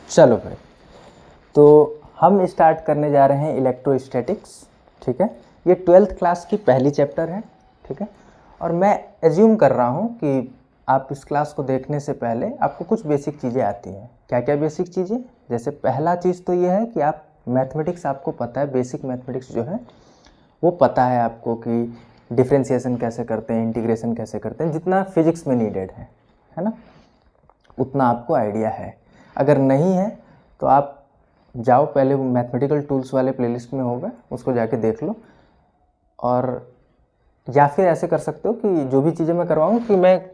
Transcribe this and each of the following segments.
चलो भाई, तो हम स्टार्ट करने जा रहे हैं इलेक्ट्रोस्टैटिक्स। ठीक है, ये 12th क्लास की पहली चैप्टर है। ठीक है, और मैं एज्यूम कर रहा हूँ कि आप इस क्लास को देखने से पहले आपको कुछ बेसिक चीज़ें आती हैं। क्या क्या बेसिक चीज़ें? जैसे पहला चीज़ तो ये है कि आप मैथमेटिक्स आपको पता है, बेसिक मैथमेटिक्स जो है वो पता है आपको कि डिफ्रेंशिएशन कैसे करते हैं, इंटीग्रेशन कैसे करते हैं, जितना फिजिक्स में नीडेड है ना, उतना आपको आइडिया है। अगर नहीं है तो आप जाओ, पहले वो मैथमेटिकल टूल्स वाले प्लेलिस्ट में होगा, उसको जाके देख लो। और या फिर ऐसे कर सकते हो कि जो भी चीज़ें मैं करवाऊँ कि मैं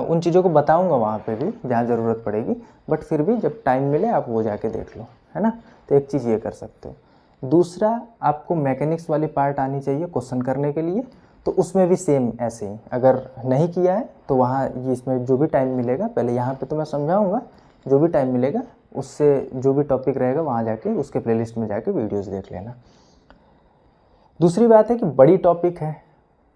उन चीज़ों को बताऊंगा वहाँ पे भी जहाँ ज़रूरत पड़ेगी, बट फिर भी जब टाइम मिले आप वो जाके देख लो, है ना। तो एक चीज़ ये कर सकते हो। दूसरा, आपको मैकेनिक्स वाली पार्ट आनी चाहिए क्वेश्चन करने के लिए, तो उसमें भी सेम ऐसे ही अगर नहीं किया है तो वहाँ ये इसमें जो भी टाइम मिलेगा, पहले यहाँ पे तो मैं समझाऊँगा, जो भी टाइम मिलेगा उससे जो भी टॉपिक रहेगा वहाँ जाके उसके प्लेलिस्ट में जाके वीडियोज़ देख लेना। दूसरी बात है कि बड़ी टॉपिक है।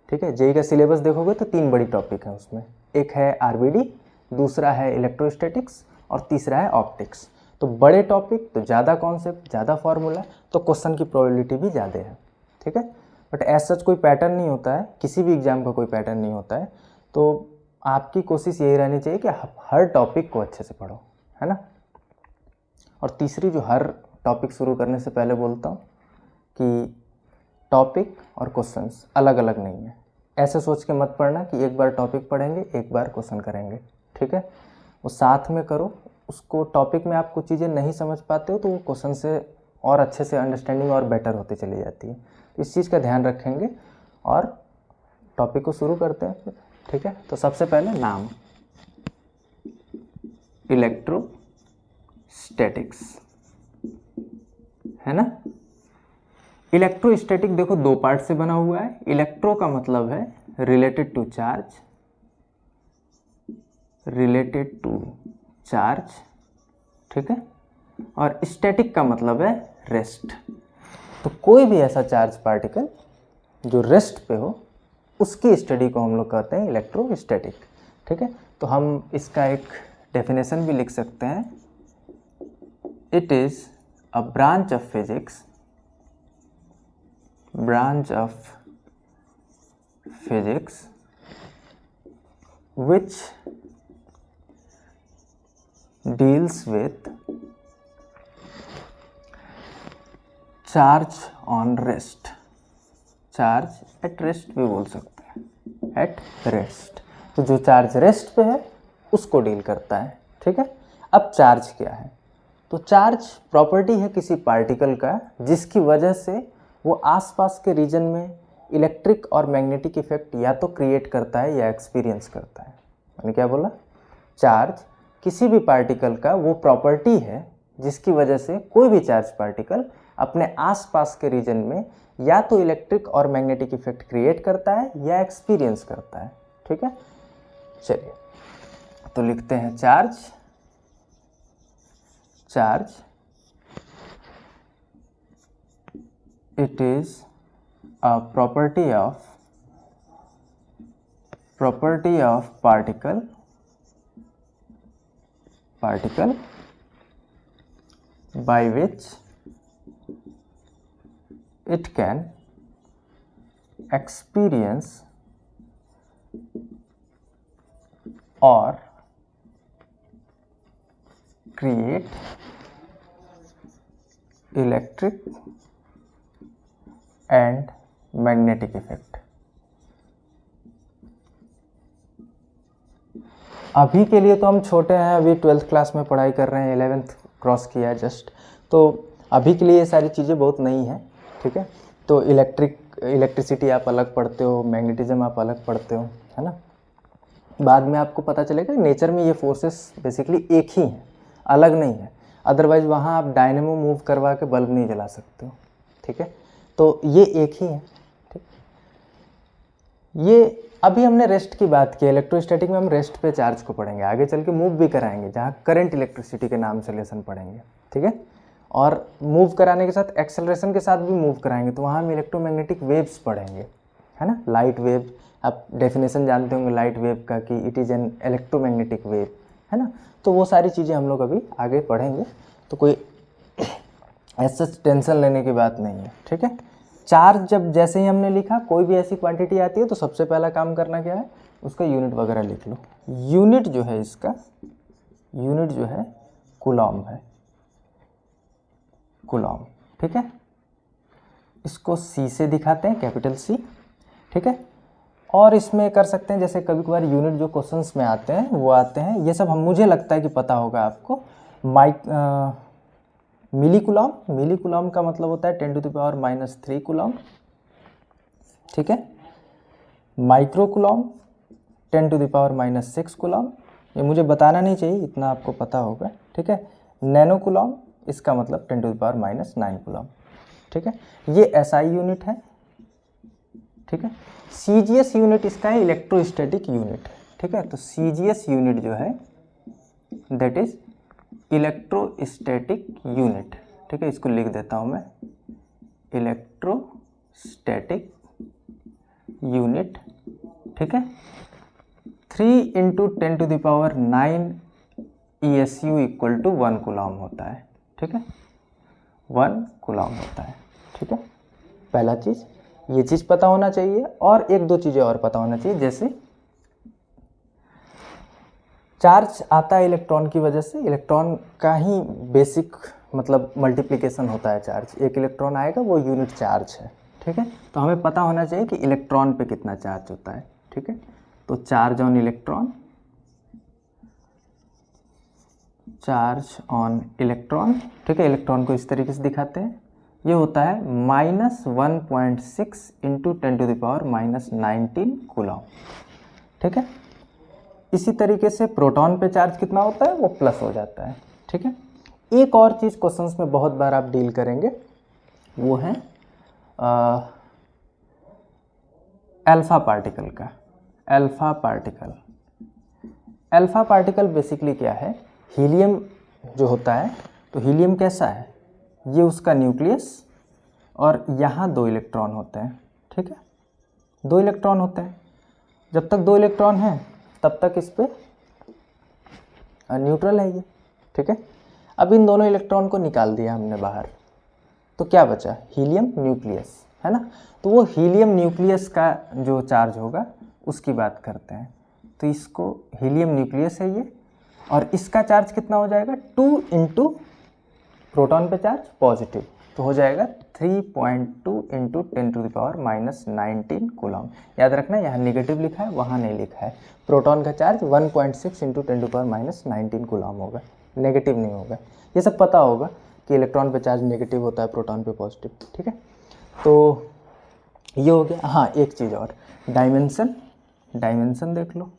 ठीक है, जेई का सिलेबस देखोगे तो 3 बड़ी टॉपिक है उसमें। एक है आरबीडी, दूसरा है इलेक्ट्रोस्टैटिक्स और तीसरा है ऑप्टिक्स। तो बड़े टॉपिक तो ज़्यादा कॉन्सेप्ट, ज़्यादा फार्मूला, तो क्वेश्चन की प्रोबेबिलिटी भी ज़्यादा है। ठीक है, बट एज सच कोई पैटर्न नहीं होता है, किसी भी एग्जाम का कोई पैटर्न नहीं होता है। तो आपकी कोशिश यही रहनी चाहिए कि हर टॉपिक को अच्छे से पढ़ो, है ना। और तीसरी, जो हर टॉपिक शुरू करने से पहले बोलता हूँ कि टॉपिक और क्वेश्चंस अलग अलग नहीं है। ऐसे सोच के मत पढ़ना कि एक बार टॉपिक पढ़ेंगे एक बार क्वेश्चन करेंगे। ठीक है, वो साथ में करो। उसको टॉपिक में आप कुछ चीज़ें नहीं समझ पाते हो तो वो क्वेश्चन से और अच्छे से अंडरस्टैंडिंग और बेटर होती चली जाती है। तो इस चीज़ का ध्यान रखेंगे और टॉपिक को शुरू करते हैं। ठीक है, तो सबसे पहले नाम, इलेक्ट्रोस्टैटिक्स, है ना। इलेक्ट्रोस्टैटिक देखो 2 पार्ट से बना हुआ है। इलेक्ट्रो का मतलब है related to charge, related to charge. ठीक है, और स्टैटिक का मतलब है रेस्ट। तो कोई भी ऐसा चार्ज पार्टिकल जो रेस्ट पे हो उसकी स्टडी को हम लोग कहते हैं इलेक्ट्रोस्टैटिक। ठीक है, तो हम इसका एक डेफिनेशन भी लिख सकते हैं। It is a branch of physics, branch of physics which deals with charge on rest, charge at rest भी बोल सकते हैं, at rest। तो जो चार्ज रेस्ट पे है उसको डील करता है। ठीक है, अब चार्ज क्या है? तो चार्ज प्रॉपर्टी है किसी पार्टिकल का जिसकी वजह से वो आसपास के रीजन में इलेक्ट्रिक और मैग्नेटिक इफेक्ट या तो क्रिएट करता है या एक्सपीरियंस करता है। मैंने क्या बोला? चार्ज किसी भी पार्टिकल का वो प्रॉपर्टी है जिसकी वजह से कोई भी चार्ज पार्टिकल अपने आसपास के रीजन में या तो इलेक्ट्रिक और मैग्नेटिक इफेक्ट क्रिएट करता है या एक्सपीरियंस करता है। ठीक है, चलिए तो लिखते हैं charge. Charge it is a property of particle by which it can experience or create electric and magnetic effect. अभी के लिए तो हम छोटे हैं, अभी 12th क्लास में पढ़ाई कर रहे हैं, 11th क्रॉस किया है जस्ट, तो अभी के लिए ये सारी चीज़ें बहुत नई हैं। ठीक है, तो इलेक्ट्रिसिटी आप अलग पढ़ते हो, मैग्नेटिज्म आप अलग पढ़ते हो, है ना। बाद में आपको पता चलेगा नेचर में ये फोर्सेस बेसिकली एक ही हैं, अलग नहीं है। अदरवाइज वहाँ आप डायनेमो मूव करवा के बल्ब नहीं जला सकते हो। ठीक है, तो ये एक ही है। ठीक, ये अभी हमने रेस्ट की बात की। इलेक्ट्रोस्टैटिक में हम रेस्ट पे चार्ज को पढ़ेंगे, आगे चल के मूव भी कराएंगे जहाँ करंट इलेक्ट्रिसिटी के नाम से लेसन पढ़ेंगे। ठीक है, और मूव कराने के साथ एक्सेलरेशन के साथ भी मूव कराएंगे, तो वहाँ हम इलेक्ट्रोमैग्नेटिक वेव्स पढ़ेंगे, है ना। लाइट वेव, आप डेफिनेशन जानते होंगे लाइट वेव का कि it is an electromagnetic wave, है ना। तो वो सारी चीज़ें हम लोग अभी आगे पढ़ेंगे, तो कोई ऐसा टेंशन लेने की बात नहीं है, ठीक है। चार्ज जब जैसे ही हमने लिखा, कोई भी ऐसी क्वांटिटी आती है तो सबसे पहला काम करना क्या है, उसका यूनिट वगैरह लिख लो। यूनिट जो है इसका, यूनिट जो है कूलॉम है, कूलॉम, ठीक है। इसको C से दिखाते हैं, कैपिटल C, ठीक है। और इसमें कर सकते हैं, जैसे कभी कभार यूनिट जो क्वेश्चंस में आते हैं वो आते हैं, ये सब हम मुझे लगता है कि पता होगा आपको। मिली कूलॉम, मिली कूलॉम का मतलब होता है 10⁻³ कूलॉम, ठीक है। माइक्रो कूलॉम 10⁻⁻6 कूलॉम, ये मुझे बताना नहीं चाहिए, इतना आपको पता होगा, ठीक है। नैनो कूलॉम, इसका मतलब 10⁻⁹ कूलॉम, ठीक है। ये SI यूनिट है, ठीक है। CGS यूनिट इसका है इलेक्ट्रोस्टैटिक यूनिट, ठीक है। तो CGS यूनिट जो है दैट इज इलेक्ट्रोस्टैटिक यूनिट, ठीक है। इसको लिख देता हूँ मैं, इलेक्ट्रोस्टैटिक यूनिट, ठीक है। 3 × 10⁹ ESU = 1 कूलॉम होता है, ठीक है। 1 कूलॉम होता है, ठीक है। पहला चीज़ ये चीज़ पता होना चाहिए, और एक दो चीज़ें और पता होना चाहिए, जैसे चार्ज आता है इलेक्ट्रॉन की वजह से, इलेक्ट्रॉन का ही बेसिक मतलब मल्टीप्लिकेशन होता है चार्ज, एक इलेक्ट्रॉन आएगा वो यूनिट चार्ज है, ठीक है। तो हमें पता होना चाहिए कि इलेक्ट्रॉन पे कितना चार्ज होता है, ठीक है। तो charge on electron, charge on electron, ठीक है। इलेक्ट्रॉन को इस तरीके से दिखाते हैं, ये होता है -1.6 × 10⁻⁻19 कूलॉम, ठीक है। इसी तरीके से प्रोटॉन पे चार्ज कितना होता है, वो प्लस हो जाता है, ठीक है। एक और चीज़ क्वेश्चंस में बहुत बार आप डील करेंगे, वो है अल्फा पार्टिकल का। Alpha particle, alpha particle basically क्या है, हीलियम जो होता है, तो हीलियम कैसा है, ये उसका न्यूक्लियस, और यहाँ 2 इलेक्ट्रॉन होते हैं, ठीक है। 2 इलेक्ट्रॉन होते हैं, जब तक 2 इलेक्ट्रॉन हैं तब तक इस पे न्यूट्रल है ये, ठीक है। अब इन दोनों इलेक्ट्रॉन को निकाल दिया हमने बाहर, तो क्या बचा, हीलियम न्यूक्लियस, है ना। तो वो हीलियम न्यूक्लियस का जो चार्ज होगा उसकी बात करते हैं, तो इसको हीलियम न्यूक्लियस है ये, और इसका चार्ज कितना हो जाएगा, 2 × प्रोटॉन पे चार्ज पॉजिटिव, तो हो जाएगा 3.2 × 10⁻⁻19 कूलॉम। याद रखना यहाँ नेगेटिव लिखा है, वहाँ नहीं लिखा है। प्रोटॉन का चार्ज 1.6 × 10⁻⁻19 कूलॉम होगा, नेगेटिव नहीं होगा। ये सब पता होगा कि इलेक्ट्रॉन पे चार्ज नेगेटिव होता है, प्रोटॉन पे पॉजिटिव, ठीक है। तो ये हो गया। हाँ, एक चीज़ और, डायमेंशन, डायमेंशन देख लो,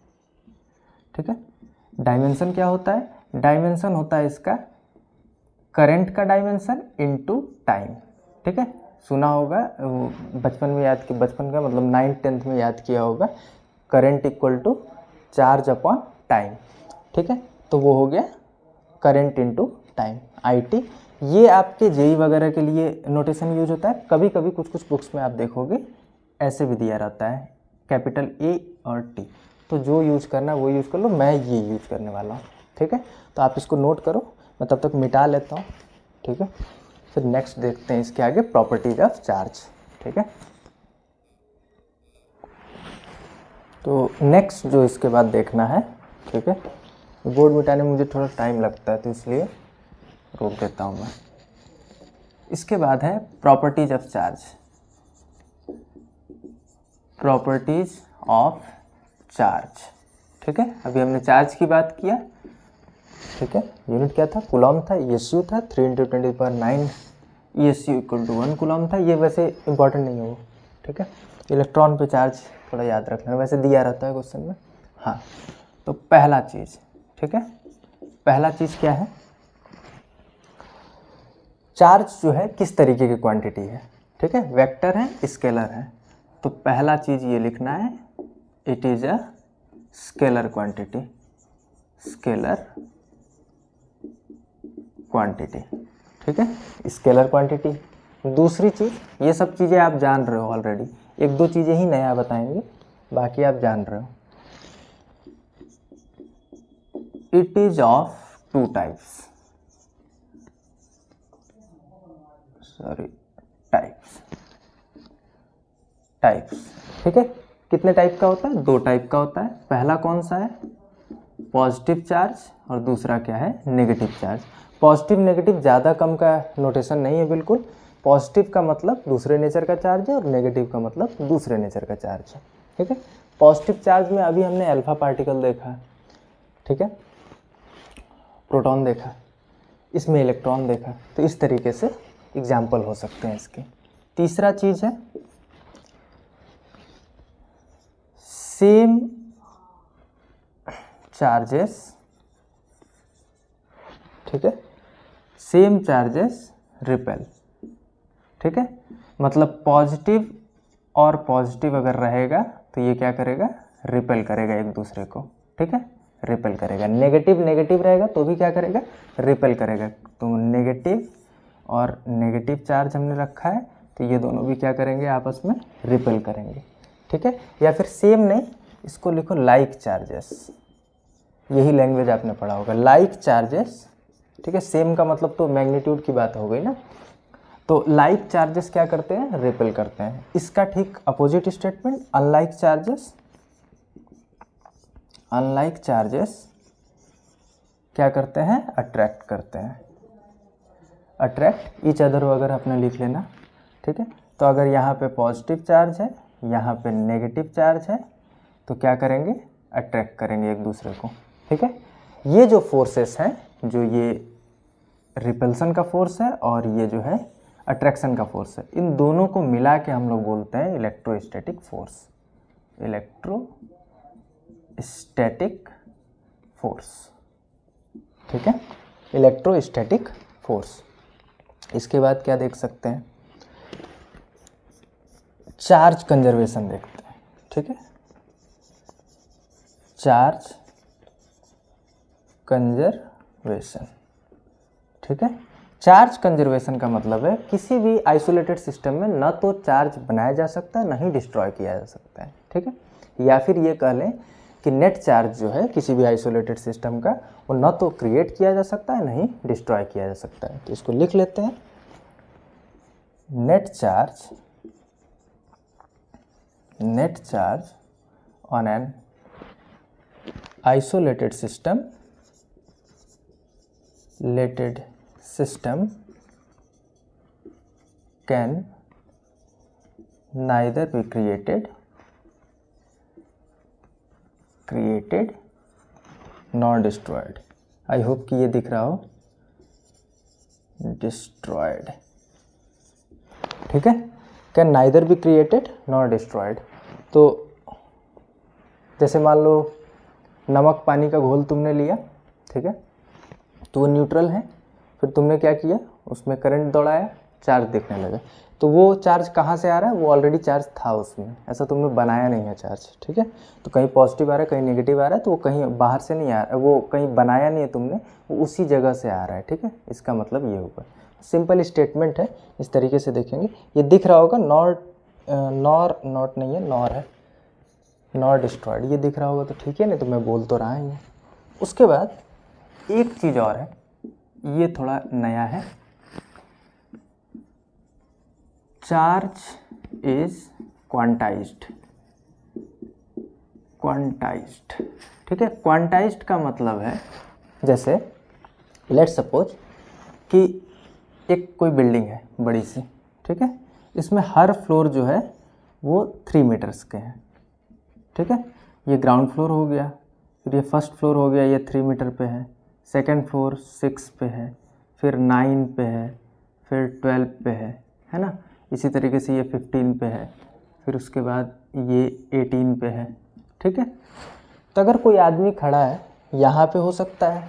ठीक है। डायमेंशन क्या होता है, डायमेंशन होता है इसका करंट का डायमेंशन इनटू टाइम, ठीक है। सुना होगा बचपन में, याद किया, बचपन का मतलब 9th 10th में याद किया होगा, करंट = चार्ज अपॉन टाइम, ठीक है। तो वो हो गया करंट इनटू टाइम, IT। ये आपके जेई वगैरह के लिए नोटेशन यूज होता है, कभी कभी कुछ कुछ बुक्स में आप देखोगे ऐसे भी दिया रहता है, कैपिटल A और T, तो जो यूज करना है वो यूज़ कर लो, मैं ये यूज करने वाला हूँ, ठीक है। तो आप इसको नोट करो, मैं तब तक मिटा लेता हूँ, ठीक है। फिर नेक्स्ट देखते हैं इसके आगे, प्रॉपर्टीज ऑफ चार्ज, ठीक है। तो नेक्स्ट जो इसके बाद देखना है, ठीक है, बोर्ड मिटाने में मुझे थोड़ा टाइम लगता है तो इसलिए रोक देता हूँ मैं। इसके बाद है properties of charge, properties of charge, ठीक है। अभी हमने चार्ज की बात किया, ठीक है। यूनिट क्या था, कूलॉम था, ESU था, 3 × 10⁻⁹ ESU = 1 कूलॉम था। ये वैसे इंपॉर्टेंट नहीं है वो, ठीक है। इलेक्ट्रॉन पे चार्ज थोड़ा याद रखना, वैसे दिया रहता है क्वेश्चन में। हाँ, तो पहला चीज़, ठीक है, पहला चीज़ क्या है, चार्ज जो है किस तरीके की क्वांटिटी है, ठीक है, वेक्टर है, स्केलर है। तो पहला चीज़ ये लिखना है, it is a scalar quantity, scalar quantity, ठीक है, स्केलर क्वांटिटी। दूसरी चीज़, ये सब चीज़ें आप जान रहे हो ऑलरेडी, एक दो चीज़ें ही नया बताएंगे, बाकी आप जान रहे हो। It is of two types, types, ठीक है। कितने टाइप का होता है? 2 टाइप का होता है। पहला कौन सा है? पॉजिटिव चार्ज, और दूसरा क्या है? Negative charge. पॉजिटिव नेगेटिव ज़्यादा कम का नोटेशन नहीं है बिल्कुल। पॉजिटिव का मतलब दूसरे नेचर का चार्ज है और नेगेटिव का मतलब दूसरे नेचर का चार्ज है, ठीक है। पॉजिटिव चार्ज में अभी हमने अल्फा पार्टिकल देखा, ठीक है, प्रोटॉन देखा, इसमें इलेक्ट्रॉन देखा। तो इस तरीके से एग्जाम्पल हो सकते हैं इसके। तीसरा चीज़ है सेम चार्जेस, ठीक है, सेम चार्जेस रिपेल, ठीक है। मतलब पॉजिटिव और पॉजिटिव अगर रहेगा तो ये क्या करेगा? रिपेल करेगा एक दूसरे को, ठीक है, रिपेल करेगा। नेगेटिव नेगेटिव रहेगा तो भी क्या करेगा? रिपेल करेगा। तो नेगेटिव और नेगेटिव चार्ज हमने रखा है, तो ये दोनों भी क्या करेंगे? आपस में रिपेल करेंगे, ठीक है। या फिर सेम नहीं, इसको लिखो लाइक चार्जेस, यही लैंग्वेज आपने पढ़ा होगा, लाइक चार्जेस, ठीक है। सेम का मतलब तो मैग्नीट्यूड की बात हो गई ना। तो लाइक चार्जेस क्या करते हैं? रिपेल करते हैं। इसका ठीक opposite statement unlike charges, unlike charges क्या करते हैं? अट्रैक्ट करते हैं। अट्रैक्ट ईच अदर वगैरह अपने लिख लेना, ठीक है। तो अगर यहाँ पे पॉजिटिव चार्ज है, यहाँ पे नेगेटिव चार्ज है, तो क्या करेंगे? अट्रैक्ट करेंगे एक दूसरे को, ठीक है। ये जो फोर्सेस हैं, जो ये रिपल्सन का फोर्स है और ये जो है अट्रैक्शन का फोर्स है, इन दोनों को मिला के हम लोग बोलते हैं इलेक्ट्रोस्टैटिक फोर्स, इलेक्ट्रोस्टैटिक फोर्स, ठीक है, इलेक्ट्रोस्टैटिक फोर्स। इसके बाद क्या देख सकते हैं? चार्ज कंजर्वेशन देखते हैं, ठीक है, चार्ज कंजर्वेशन, ठीक है। चार्ज कंजर्वेशन का मतलब है किसी भी आइसोलेटेड सिस्टम में न तो चार्ज बनाया जा सकता है, न ही डिस्ट्रॉय किया जा सकता है, ठीक है। या फिर ये कह लें कि नेट चार्ज जो है किसी भी आइसोलेटेड सिस्टम का, वो न तो क्रिएट किया जा सकता है, न ही डिस्ट्रॉय किया जा सकता है। तो इसको लिख लेते हैं, net charge on an isolated system can neither be created nor destroyed। I hope कि ये दिख रहा हो, destroyed, ठीक है, can neither be created nor destroyed. तो जैसे मान लो नमक पानी का घोल तुमने लिया, ठीक है, तो वो न्यूट्रल है, फिर तुमने क्या किया? उसमें करंट दौड़ाया, चार्ज दिखने लगा। तो वो चार्ज कहाँ से आ रहा है? वो ऑलरेडी चार्ज था उसमें, ऐसा तुमने बनाया नहीं है चार्ज, ठीक है। तो कहीं पॉजिटिव आ रहा है, कहीं नेगेटिव आ रहा है, तो वो कहीं बाहर से नहीं आ रहा है, वो कहीं बनाया नहीं है तुमने, वो उसी जगह से आ रहा है, ठीक है। इसका मतलब ये होगा, सिंपल स्टेटमेंट है, इस तरीके से देखेंगे। ये दिख रहा होगा, नॉट नहीं है, नॉर है, नॉर डिस्ट्रॉयड, ये दिख रहा होगा तो ठीक है, नहीं तो मैं बोल तो रहा ही हूँ। उसके बाद एक चीज़ और है, ये थोड़ा नया है, चार्ज इज क्वांटाइज्ड, ठीक है। क्वांटाइज्ड का मतलब है, जैसे लेट्स सपोज कि एक कोई बिल्डिंग है बड़ी सी, ठीक है, इसमें हर फ्लोर जो है वो 3 मीटर्स के हैं, ठीक है। ये ग्राउंड फ्लोर हो गया, फिर ये फर्स्ट फ्लोर हो गया, ये 3 मीटर पे है, सेकंड फ्लोर 6 पे है, फिर 9 पे है, फिर 12 पे है ना। इसी तरीके से ये 15 पे है, फिर उसके बाद ये 18 पे है, ठीक है। तो अगर कोई आदमी खड़ा है, यहाँ पे हो सकता है,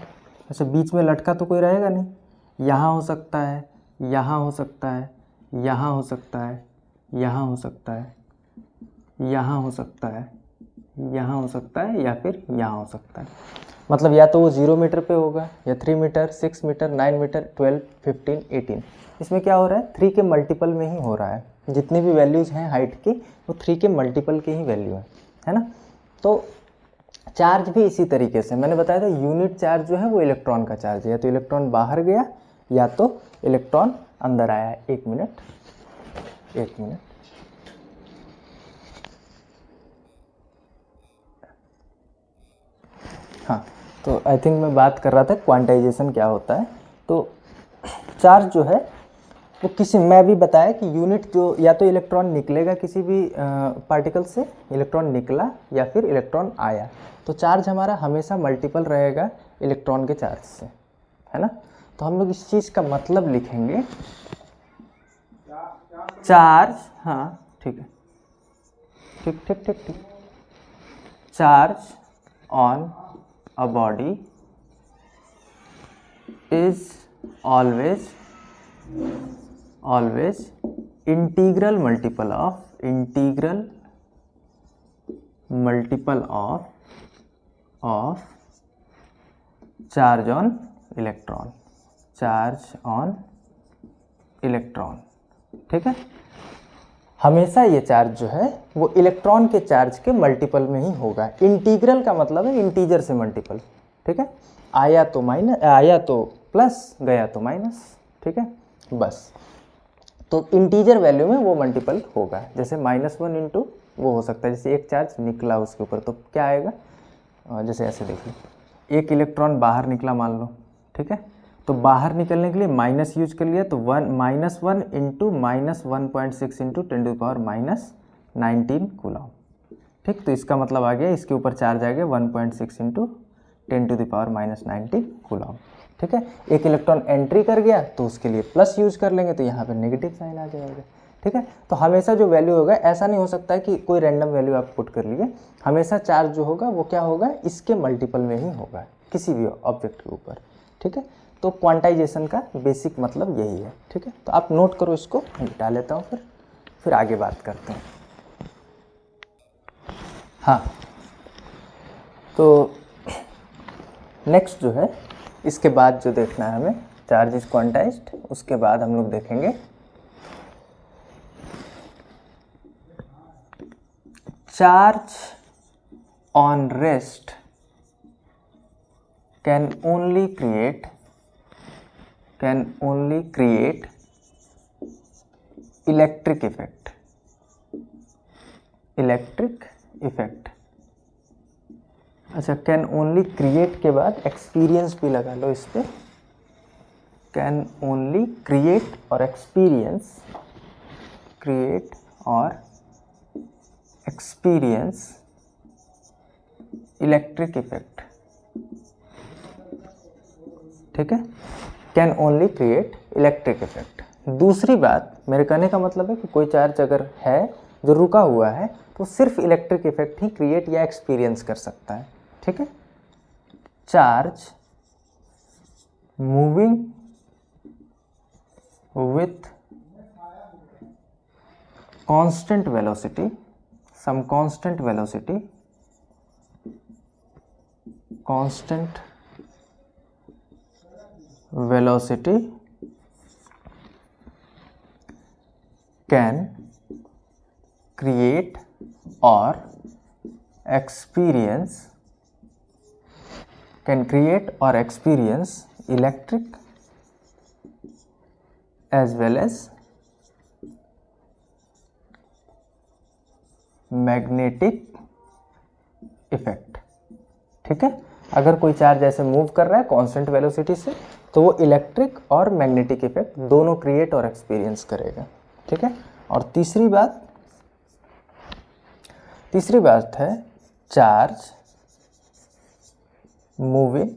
ऐसे बीच में लटका तो कोई रहेगा नहीं, यहाँ हो सकता है, यहाँ हो सकता है, यहाँ हो सकता है, यहाँ हो सकता है, यहाँ हो सकता है, यहाँ हो सकता है, या फिर यहाँ हो सकता है। मतलब या तो वो 0 मीटर पे होगा, या 3 मीटर, 6 मीटर, 9 मीटर, 12, 15, 18। इसमें क्या हो रहा है? 3 के मल्टीपल में ही हो रहा है। जितनी भी वैल्यूज़ हैं हाइट की, वो 3 के मल्टीपल की ही वैल्यू है ना। तो चार्ज भी इसी तरीके से मैंने बताया था, यूनिट चार्ज जो है वो इलेक्ट्रॉन का चार्ज है, या तो इलेक्ट्रॉन बाहर गया या तो इलेक्ट्रॉन अंदर आया है। एक मिनट। हाँ, तो आई थिंक मैं बात कर रहा था क्वांटाइजेशन क्या होता है। तो चार्ज जो है वो किसी, मैं भी बताया कि यूनिट जो, या तो इलेक्ट्रॉन निकलेगा किसी भी पार्टिकल से, इलेक्ट्रॉन निकला या फिर इलेक्ट्रॉन आया, तो चार्ज हमारा हमेशा मल्टीपल रहेगा इलेक्ट्रॉन के चार्ज से, है ना। तो हम लोग इस चीज़ का मतलब लिखेंगे चार्ज, हाँ ठीक है, ठीक। Charge on a body is always integral multiple of charge on electron, ठीक है। हमेशा ये चार्ज जो है वो इलेक्ट्रॉन के चार्ज के मल्टीपल में ही होगा। इंटीग्रल का मतलब है इंटीजर से मल्टीपल, ठीक है। आया तो माइनस, आया तो प्लस, गया तो माइनस, ठीक है, बस। तो इंटीजर वैल्यू में वो मल्टीपल होगा। जैसे -1 इंटू वो हो सकता है, जैसे एक चार्ज निकला उसके ऊपर तो क्या आएगा, जैसे ऐसे देखिए, एक इलेक्ट्रॉन बाहर निकला मान लो, ठीक है, तो बाहर निकलने के लिए माइनस यूज कर लिया, तो -1 इंटू -1.6 इंटू 10⁻19 कूलम, ठीक। तो इसका मतलब आ गया, इसके ऊपर चार्ज आ गया 1.6 इंटू 10⁻19 कूलम, ठीक है। एक इलेक्ट्रॉन एंट्री कर गया तो उसके लिए प्लस यूज कर लेंगे, तो यहाँ पे नेगेटिव साइन आ जाएगा, ठीक है। तो हमेशा जो वैल्यू होगा, ऐसा नहीं हो सकता है कि कोई रैंडम वैल्यू आप पुट कर लिए, हमेशा चार्ज जो होगा वो क्या होगा, इसके मल्टीपल में ही होगा किसी भी ऑब्जेक्ट के ऊपर, ठीक है। तो क्वांटाइजेशन का बेसिक मतलब यही है, ठीक है। तो आप नोट करो इसको, मैं मिटा लेता हूँ, फिर आगे बात करते हैं। हाँ, तो नेक्स्ट जो है, इसके बाद जो देखना है हमें, चार्ज इज क्वांटाइज्ड, उसके बाद हम लोग देखेंगे charge on rest can only create electric effect. अच्छा, कैन ओनली क्रिएट के बाद एक्सपीरियंस भी लगा लो इस पे, कैन ओनली क्रिएट और एक्सपीरियंस इलेक्ट्रिक इफेक्ट, ठीक है। Can only create electric effect. दूसरी बात, मेरे कहने का मतलब है कि कोई चार्ज अगर है जो रुका हुआ है तो सिर्फ इलेक्ट्रिक इफेक्ट ही क्रिएट या एक्सपीरियंस कर सकता है, ठीक है। Charge moving with constant velocity, some constant velocity can create or experience electric as well as magnetic effect, ठीक है। अगर कोई चार्ज ऐसे मूव कर रहा है कांस्टेंट वेलोसिटी से, तो वो इलेक्ट्रिक और मैग्नेटिक इफेक्ट दोनों क्रिएट और एक्सपीरियंस करेगा, ठीक है। और तीसरी बात है charge moving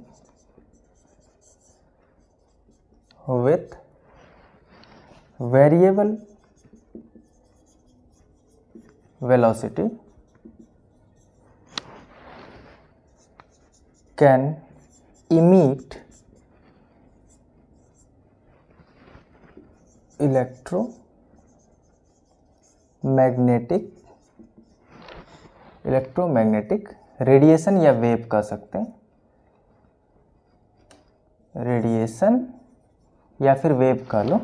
with variable velocity can emit electromagnetic radiation या वेव कह सकते हैं, रेडिएशन या फिर वेव कह लो।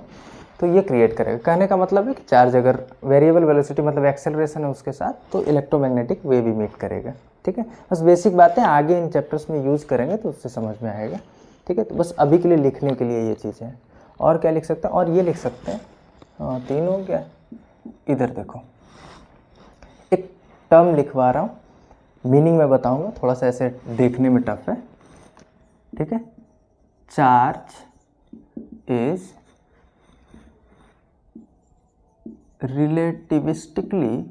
तो ये क्रिएट करेगा। कहने का मतलब है कि चार्ज अगर वेरिएबल वेलोसिटी मतलब एक्सेलरेशन है उसके साथ, तो इलेक्ट्रोमैग्नेटिक वेव इमिट करेगा। ठीक है, बस बेसिक बातें आगे इन चैप्टर्स में यूज़ करेंगे तो उससे समझ में आएगा। ठीक है, तो बस अभी के लिए लिखने के लिए ये चीज़ है। और क्या लिख सकते हैं, और ये लिख सकते हैं, 3 हो गया। इधर देखो, एक टर्म लिखवा रहा हूँ, मीनिंग मैं बताऊँगा, थोड़ा सा ऐसे देखने में टफ है। ठीक है, चार्ज इज relativistically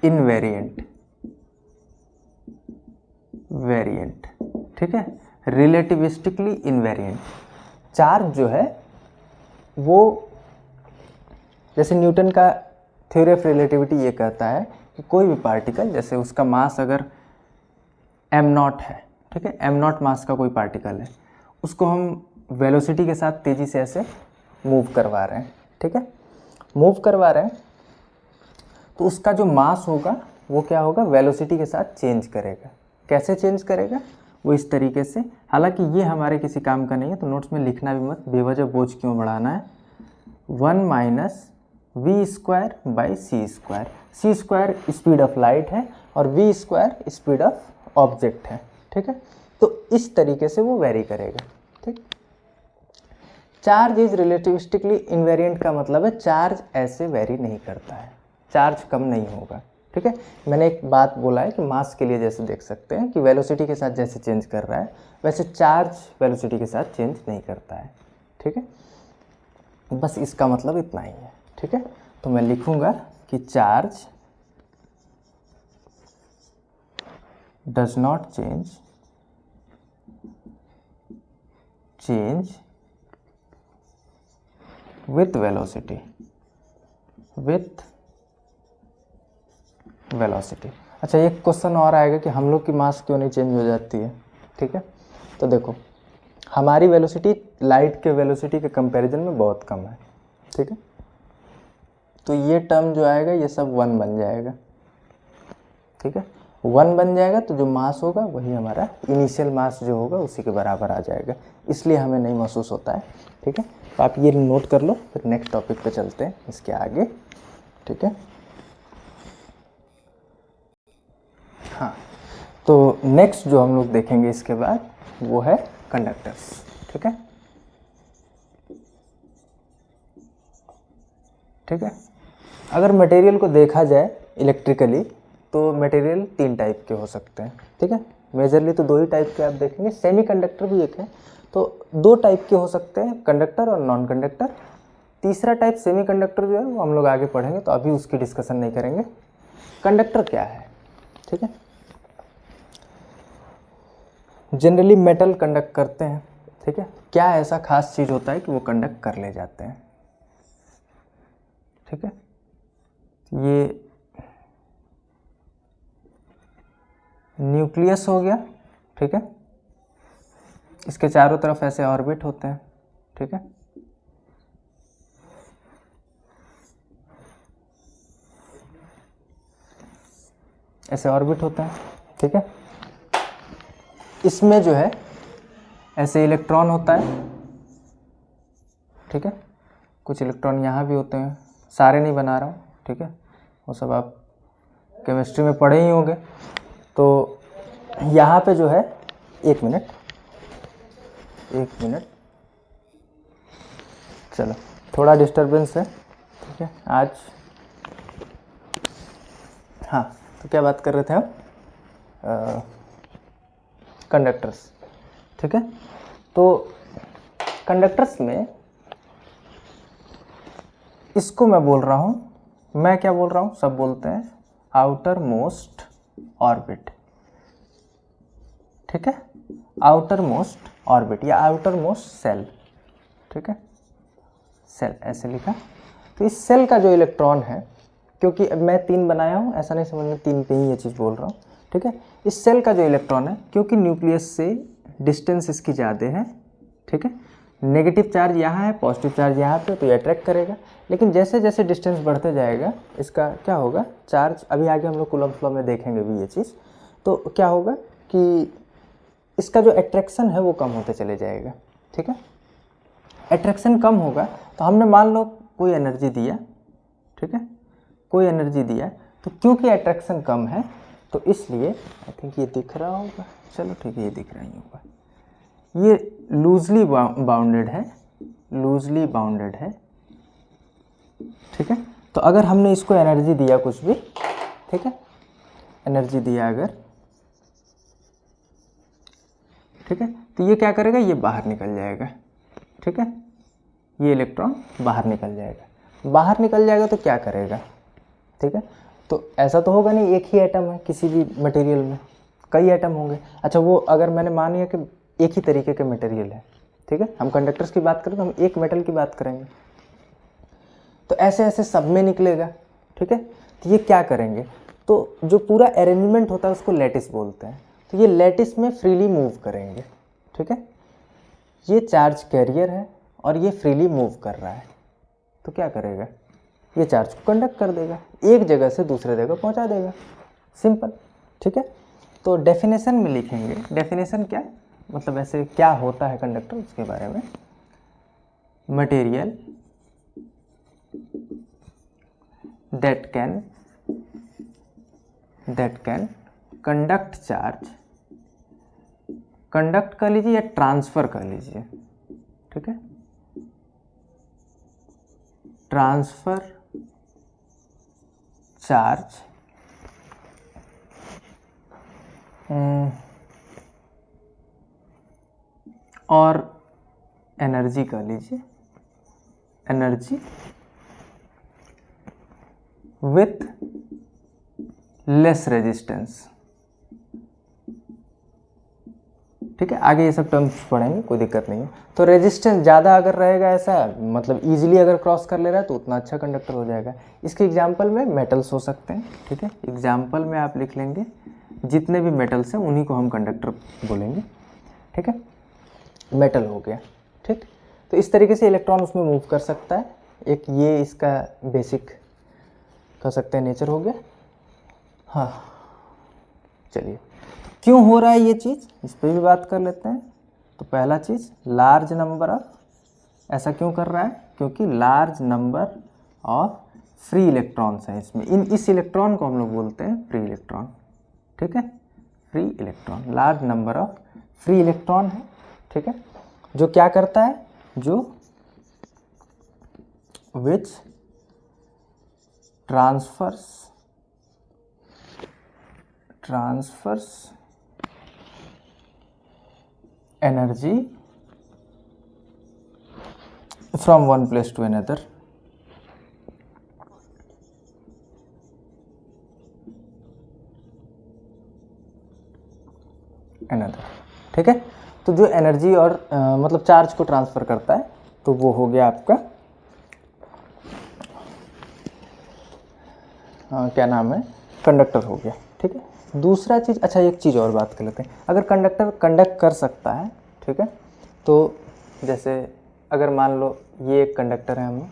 invariant। ठीक है, रिलेटिविस्टिकली इनवेरिएंट। चार्ज जो है वो, जैसे न्यूटन का थ्योरी ऑफ रिलेटिविटी ये कहता है कि कोई भी पार्टिकल, जैसे उसका मास अगर m0 है, ठीक है, m0 मास का कोई पार्टिकल है, उसको हम वेलोसिटी के साथ तेज़ी से ऐसे मूव करवा रहे हैं। ठीक है, मूव करवा रहे हैं तो उसका जो मास होगा वो क्या होगा, वेलोसिटी के साथ चेंज करेगा। कैसे चेंज करेगा, वो इस तरीके से। हालांकि ये हमारे किसी काम का नहीं है, तो नोट्स में लिखना भी मत, बेवजह बोझ क्यों बढ़ाना है। 1 minus V square by C square. C square speed of light है और V square speed of object है। ठीक है, तो इस तरीके से वो वेरी करेगा। ठीक, चार्ज इज रिलेटिविस्टिकली इनवेरिएंट का मतलब है चार्ज ऐसे वेरी नहीं करता है, चार्ज कम नहीं होगा। ठीक है, मैंने एक बात बोला है कि मास के लिए जैसे देख सकते हैं कि वेलोसिटी के साथ जैसे चेंज कर रहा है, वैसे चार्ज वेलोसिटी के साथ चेंज नहीं करता है। ठीक है, बस इसका मतलब इतना ही है। ठीक है, तो मैं लिखूंगा कि charge does not change with velocity. अच्छा, एक क्वेश्चन और आएगा कि हम लोग की मास क्यों नहीं चेंज हो जाती है। ठीक है, तो देखो, हमारी वेलोसिटी लाइट के वेलोसिटी के कंपैरिजन में बहुत कम है। ठीक है, तो ये टर्म जो आएगा ये सब 1 बन जाएगा। ठीक है, 1 बन जाएगा तो जो मास होगा वही हमारा इनिशियल मास जो होगा उसी के बराबर आ जाएगा, इसलिए हमें नहीं महसूस होता है। ठीक है, तो आप ये नोट कर लो, फिर नेक्स्ट टॉपिक पे चलते हैं इसके आगे। ठीक है, हाँ, तो नेक्स्ट जो हम लोग देखेंगे इसके बाद वो है कंडक्टर्स। ठीक है, ठीक है, अगर मटेरियल को देखा जाए इलेक्ट्रिकली तो मटेरियल 3 टाइप के हो सकते हैं। ठीक है, मेजरली तो 2 ही टाइप के आप देखेंगे, सेमीकंडक्टर भी एक है, तो 2 टाइप के हो सकते हैं, कंडक्टर और नॉन कंडक्टर। तीसरा टाइप सेमीकंडक्टर जो है वो हम लोग आगे पढ़ेंगे, तो अभी उसकी डिस्कशन नहीं करेंगे। कंडक्टर क्या है, ठीक है, जनरली मेटल कंडक्ट करते हैं। ठीक है, क्या ऐसा खास चीज़ होता है कि वो कंडक्ट कर ले जाते हैं। ठीक है, ये न्यूक्लियस हो गया। ठीक है, इसके चारों तरफ ऐसे ऑर्बिट होते हैं। ठीक है, ऐसे ऑर्बिट होते हैं। ठीक है, इसमें जो है ऐसे इलेक्ट्रॉन होता है। ठीक है, कुछ इलेक्ट्रॉन यहाँ भी होते हैं, सारे नहीं बना रहा हूँ। ठीक है, वो सब आप केमिस्ट्री में पढ़े ही होंगे। तो यहाँ पे जो है, एक मिनट, चलो, थोड़ा डिस्टरबेंस है। ठीक है, आज, हाँ, तो क्या बात कर रहे थे हम, कंडक्टर्स। ठीक है, तो कंडक्टर्स में इसको मैं बोल रहा हूँ, मैं क्या बोल रहा हूँ, सब बोलते हैं आउटर मोस्ट ऑर्बिट। ठीक है, आउटर मोस्ट ऑर्बिट या आउटर मोस्ट सेल। ठीक है, सेल ऐसे लिखा। तो इस सेल का जो इलेक्ट्रॉन है, क्योंकि अब मैं 3 बनाया हूँ, ऐसा नहीं समझना 3 पे ही ये चीज़ बोल रहा हूँ। ठीक है, इस सेल का जो इलेक्ट्रॉन है, क्योंकि न्यूक्लियस से डिस्टेंस इसकी ज़्यादा है। ठीक है, नेगेटिव चार्ज यहाँ है, पॉजिटिव चार्ज यहाँ पे, तो ये अट्रैक्ट करेगा। लेकिन जैसे जैसे डिस्टेंस बढ़ते जाएगा, इसका क्या होगा, चार्ज, अभी आगे हम लोग कूलम्ब लॉ में देखेंगे भी ये चीज़, तो क्या होगा कि इसका जो अट्रैक्शन है वो कम होते चले जाएगा। ठीक है। अट्रैक्शन कम होगा तो हमने मान लो कोई एनर्जी दिया, ठीक है, कोई एनर्जी दिया, तो क्योंकि अट्रैक्शन कम है तो इसलिए आई थिंक ये दिख रहा होगा, चलो ठीक है ये दिख रहा ही होगा, ये लूजली बाउंडेड है, लूजली बाउंडेड है, ठीक है। तो अगर हमने इसको एनर्जी दिया कुछ भी, ठीक है, एनर्जी दिया अगर, ठीक है, तो ये क्या करेगा, ये बाहर निकल जाएगा, ठीक है, ये इलेक्ट्रॉन बाहर निकल जाएगा। बाहर निकल जाएगा तो क्या करेगा, ठीक है, तो ऐसा तो होगा नहीं एक ही एटम है किसी भी मटेरियल में, कई एटम होंगे। अच्छा वो अगर मैंने मान लिया कि एक ही तरीके के मटेरियल है, ठीक है, हम कंडक्टर्स की बात करें तो हम एक मेटल की बात करेंगे, तो ऐसे ऐसे सब में निकलेगा, ठीक है। तो ये क्या करेंगे, तो जो पूरा अरेंजमेंट होता है उसको लैटिस बोलते हैं, तो ये लैटिस में फ्रीली मूव करेंगे, ठीक है। ये चार्ज कैरियर है और ये फ्रीली मूव कर रहा है, तो क्या करेगा, ये चार्ज को कंडक्ट कर देगा, एक जगह से दूसरे जगह पहुंचा देगा, सिंपल, ठीक है। तो डेफिनेशन में लिखेंगे, डेफिनेशन क्या मतलब ऐसे क्या होता है कंडक्टर उसके बारे में, material that can conduct charge, conduct कर लीजिए या ट्रांसफर कर लीजिए, ठीक है, ट्रांसफर चार्ज और एनर्जी कर लीजिए, एनर्जी विथ लेस रेजिस्टेंस, ठीक है। आगे ये सब टर्म्स पढ़ेंगे, कोई दिक्कत नहीं है। तो रेजिस्टेंस ज़्यादा अगर रहेगा, ऐसा मतलब इजीली अगर क्रॉस कर ले रहा है तो उतना अच्छा कंडक्टर हो जाएगा। इसके एग्जांपल में मेटल्स हो सकते हैं, ठीक है, एग्जांपल में आप लिख लेंगे जितने भी मेटल्स हैं उन्हीं को हम कंडक्टर बोलेंगे, ठीक है, मेटल हो गया, ठीक। तो इस तरीके से इलेक्ट्रॉन उसमें मूव कर सकता है, एक ये इसका बेसिक कह सकते हैं नेचर हो गया। हाँ चलिए, क्यों हो रहा है ये चीज़, इस पर भी बात कर लेते हैं। तो पहला चीज़, लार्ज नंबर ऑफ, ऐसा क्यों कर रहा है, क्योंकि large number of free electrons हैं इसमें, इस इलेक्ट्रॉन को हम लोग बोलते हैं फ्री इलेक्ट्रॉन, ठीक है, free electron, large number of free electron है, ठीक है, जो क्या करता है, जो which transfers energy from one place to another, ठीक है। तो जो एनर्जी और मतलब चार्ज को ट्रांसफर करता है, तो वो हो गया आपका क्या नाम है, कंडक्टर हो गया, ठीक है। दूसरा चीज़, अच्छा एक चीज़ और बात कर लेते हैं, अगर कंडक्टर कंडक्ट कर सकता है, ठीक है, तो जैसे अगर मान लो ये एक कंडक्टर है हम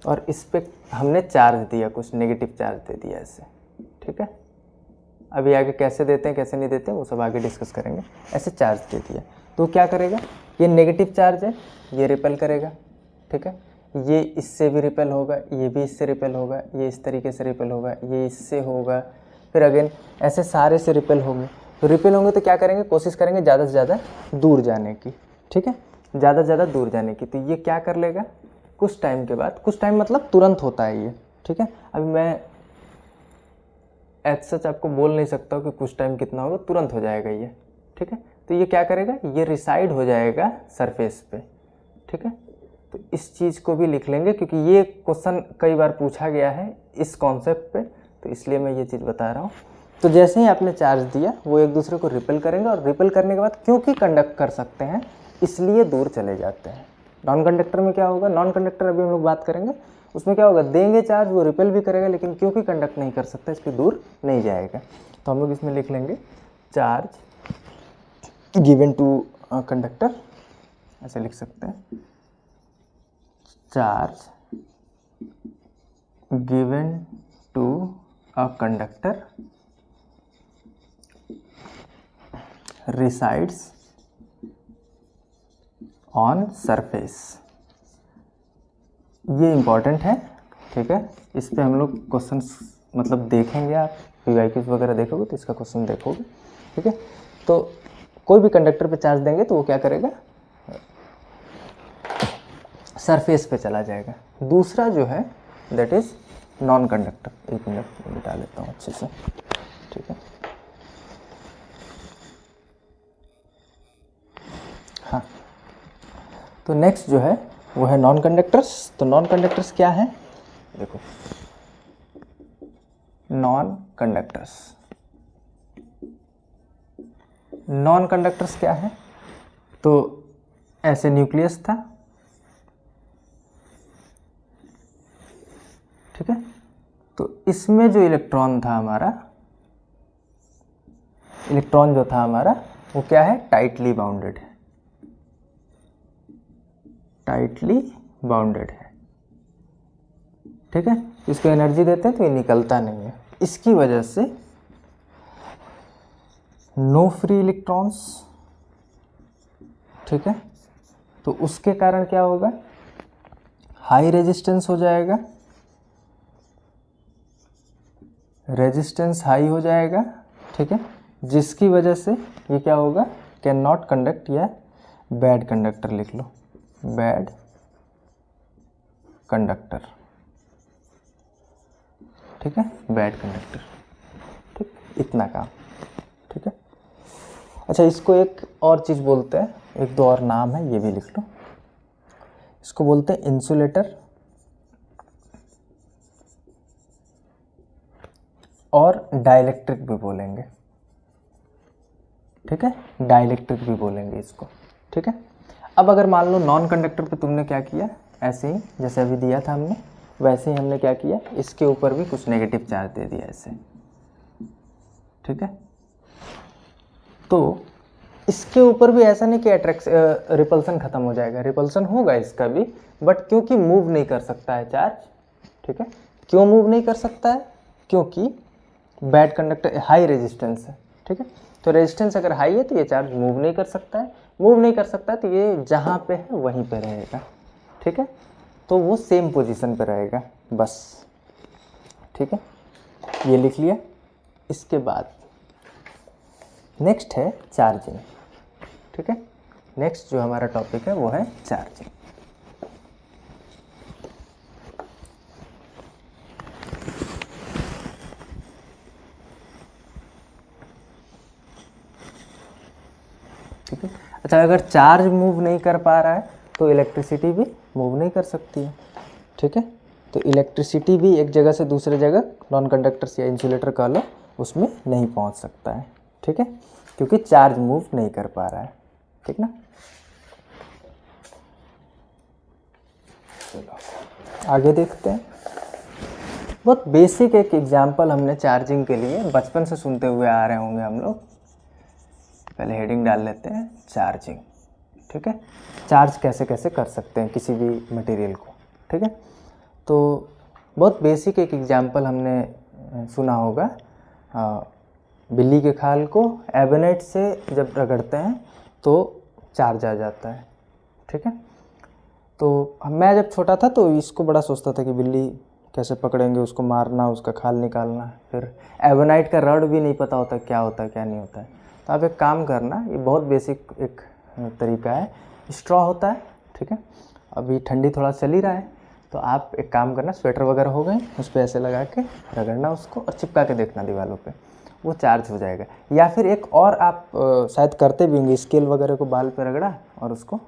और इस पर हमने चार्ज दिया, कुछ नेगेटिव चार्ज दे दिया ऐसे, ठीक है, अभी आगे कैसे देते हैं कैसे नहीं देते हैं वो सब आगे डिस्कस करेंगे। ऐसे चार्ज दे दिया तो क्या करेगा, ये नेगेटिव चार्ज है, ये रिपेल करेगा, ठीक है, ये इससे भी रिपेल होगा, ये भी इससे रिपेल होगा, ये इस तरीके से रिपेल होगा, ये इससे होगा, फिर अगेन ऐसे सारे से रिपेल होंगे। तो रिपेल होंगे तो क्या करेंगे, कोशिश करेंगे ज़्यादा से ज़्यादा दूर जाने की, ठीक है, ज़्यादा से ज़्यादा दूर जाने की। तो ये क्या कर लेगा, कुछ टाइम के बाद, कुछ टाइम मतलब तुरंत होता है ये, ठीक है, अभी मैं एज सच आपको बोल नहीं सकता हूँ कि कुछ टाइम कितना होगा, तुरंत हो जाएगा ये, ठीक है। तो ये क्या करेगा, ये रिसाइड हो जाएगा सरफेस पे, ठीक है। तो इस चीज़ को भी लिख लेंगे क्योंकि ये क्वेश्चन कई बार पूछा गया है इस कॉन्सेप्ट पे, तो इसलिए मैं ये चीज़ बता रहा हूँ। तो जैसे ही आपने चार्ज दिया वो एक दूसरे को रिपेल करेंगे और रिपेल करने के बाद क्योंकि कंडक्ट कर सकते हैं इसलिए दूर चले जाते हैं। नॉन कंडक्टर में क्या होगा, नॉन कंडक्टर अभी हम लोग बात करेंगे, उसमें क्या होगा, देंगे चार्ज वो रिपेल भी करेगा लेकिन क्योंकि कंडक्ट नहीं कर सकता इसलिए दूर नहीं जाएगा। तो हम लोग इसमें लिख लेंगे चार्ज गिवन टू कंडक्टर, ऐसे लिख सकते हैं, charge given to a conductor resides on surface, ये इम्पॉर्टेंट है, ठीक है। इस पे हम लोग क्वेश्चंस मतलब देखेंगे, आप पीवाईक्यूज वगैरह देखोगे तो इसका क्वेश्चन देखोगे, ठीक है। तो कोई भी कंडक्टर पे चार्ज देंगे तो वो क्या करेगा, सरफेस पे चला जाएगा। दूसरा जो है दैट इज नॉन कंडक्टर। एक मिनट मिटा लेता हूँ अच्छे से, ठीक है। हाँ, तो नेक्स्ट जो है वो है नॉन कंडक्टर्स। तो नॉन कंडक्टर्स क्या है, देखो नॉन कंडक्टर्स, नॉन कंडक्टर्स क्या है, तो ऐसे न्यूक्लियस था, ठीक है। तो इसमें जो इलेक्ट्रॉन था हमारा, इलेक्ट्रॉन जो था हमारा वो क्या है, टाइटली बाउंडेड है, टाइटली बाउंडेड है, ठीक है। इसको एनर्जी देते हैं तो ये निकलता नहीं है, इसकी वजह से नो फ्री इलेक्ट्रॉन्स, ठीक है। तो उसके कारण क्या होगा, हाई रेजिस्टेंस हो जाएगा, रेजिस्टेंस हाई हो जाएगा, ठीक है। जिसकी वजह से ये क्या होगा, कैन नॉट कंडक्ट या बैड कंडक्टर लिख लो, बैड कंडक्टर, ठीक है, बैड कंडक्टर, ठीक, इतना काम, ठीक है। अच्छा, इसको एक और चीज़ बोलते हैं, एक दो और नाम है, ये भी लिख लो। इसको बोलते हैं इंसुलेटर और डाइलेक्ट्रिक भी बोलेंगे, ठीक है, डाइलेक्ट्रिक भी बोलेंगे इसको, ठीक है। अब अगर मान लो नॉन कंडक्टर पे तुमने क्या किया, ऐसे ही जैसे अभी दिया था हमने, वैसे ही हमने क्या किया, इसके ऊपर भी कुछ नेगेटिव चार्ज दे दिया ऐसे, ठीक है। तो इसके ऊपर भी ऐसा नहीं कि अट्रैक्शन रिपल्सन खत्म हो जाएगा, रिपल्सन होगा इसका भी, बट क्योंकि मूव नहीं कर सकता है चार्ज, ठीक है। क्यों मूव नहीं कर सकता है, क्योंकि बैड कंडक्टर, हाई रेजिस्टेंस है, ठीक है। तो रेजिस्टेंस अगर हाई है तो ये चार्ज मूव नहीं कर सकता है, मूव नहीं कर सकता तो ये जहाँ पे है वहीं पे रहेगा, ठीक है। तो वो सेम पोजीशन पे रहेगा बस, ठीक है, ये लिख लिया। इसके बाद नेक्स्ट है चार्जिंग, ठीक है। नेक्स्ट जो हमारा टॉपिक है वो है चार्जिंग। ठीक है। अच्छा, अगर चार्ज मूव नहीं कर पा रहा है तो इलेक्ट्रिसिटी भी मूव नहीं कर सकती है, ठीक है। तो इलेक्ट्रिसिटी भी एक जगह से दूसरे जगह नॉन कंडक्टर्स या इंसुलेटर कह लो उसमें नहीं पहुंच सकता है, ठीक है, क्योंकि चार्ज मूव नहीं कर पा रहा है, ठीक ना। चलो आगे देखते हैं। बहुत बेसिक एक एग्जांपल हमने चार्जिंग के लिए बचपन से सुनते हुए आ रहे होंगे हम लोग। पहले हेडिंग डाल लेते हैं चार्जिंग, ठीक है। चार्ज कैसे कैसे कर सकते हैं किसी भी मटेरियल को, ठीक है। तो बहुत बेसिक एक एग्जांपल हमने सुना होगा, बिल्ली के खाल को एबोनेट से जब रगड़ते हैं तो चार्ज आ जाता है, ठीक है। तो मैं जब छोटा था तो इसको बड़ा सोचता था कि बिल्ली कैसे पकड़ेंगे, उसको मारना, उसका खाल निकालना, फिर एबोनाइट का रड भी नहीं पता होता क्या होता है क्या नहीं होता है। तो आप एक काम करना, ये बहुत बेसिक एक तरीका है, स्ट्रॉ होता है, ठीक है। अभी ठंडी थोड़ा चल ही रहा है तो आप एक काम करना, स्वेटर वगैरह हो गए उस पर ऐसे लगा के रगड़ना उसको और चिपका के देखना दीवारों पे, वो चार्ज हो जाएगा। या फिर एक और आप शायद करते भी होंगे, स्केल वगैरह को बाल पे रगड़ा और उसको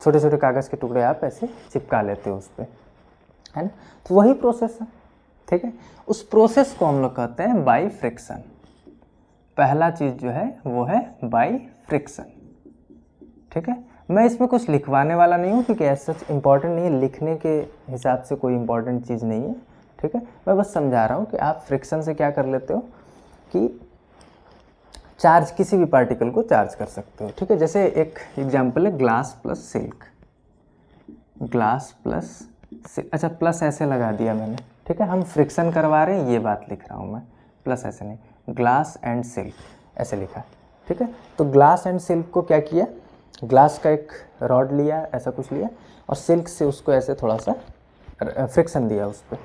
छोटे छोटे कागज़ के टुकड़े आप ऐसे चिपका लेते हो उस पर, है ना। तो वही प्रोसेस है, ठीक है। उस प्रोसेस को हम लोग कहते हैं बाई फ्रिक्शन। पहला चीज़ जो है वो है बाई फ्रिक्शन, ठीक है। मैं इसमें कुछ लिखवाने वाला नहीं हूँ क्योंकि ऐसा इम्पॉर्टेंट नहीं है, लिखने के हिसाब से कोई इम्पॉर्टेंट चीज़ नहीं है, ठीक है। मैं बस समझा रहा हूँ कि आप फ्रिक्शन से क्या कर लेते हो कि चार्ज, किसी भी पार्टिकल को चार्ज कर सकते हो, ठीक है। जैसे एक एग्जांपल है glass plus silk, glass plus silk, अच्छा प्लस ऐसे लगा दिया मैंने, ठीक है। हम फ्रिक्शन करवा रहे हैं ये बात लिख रहा हूँ मैं, प्लस ऐसे नहीं, ग्लास एंड सिल्क ऐसे लिखा, ठीक है। तो ग्लास एंड सिल्क को क्या किया, ग्लास का एक रॉड लिया, ऐसा कुछ लिया और सिल्क से उसको ऐसे थोड़ा सा फ्रिक्शन दिया उस पर,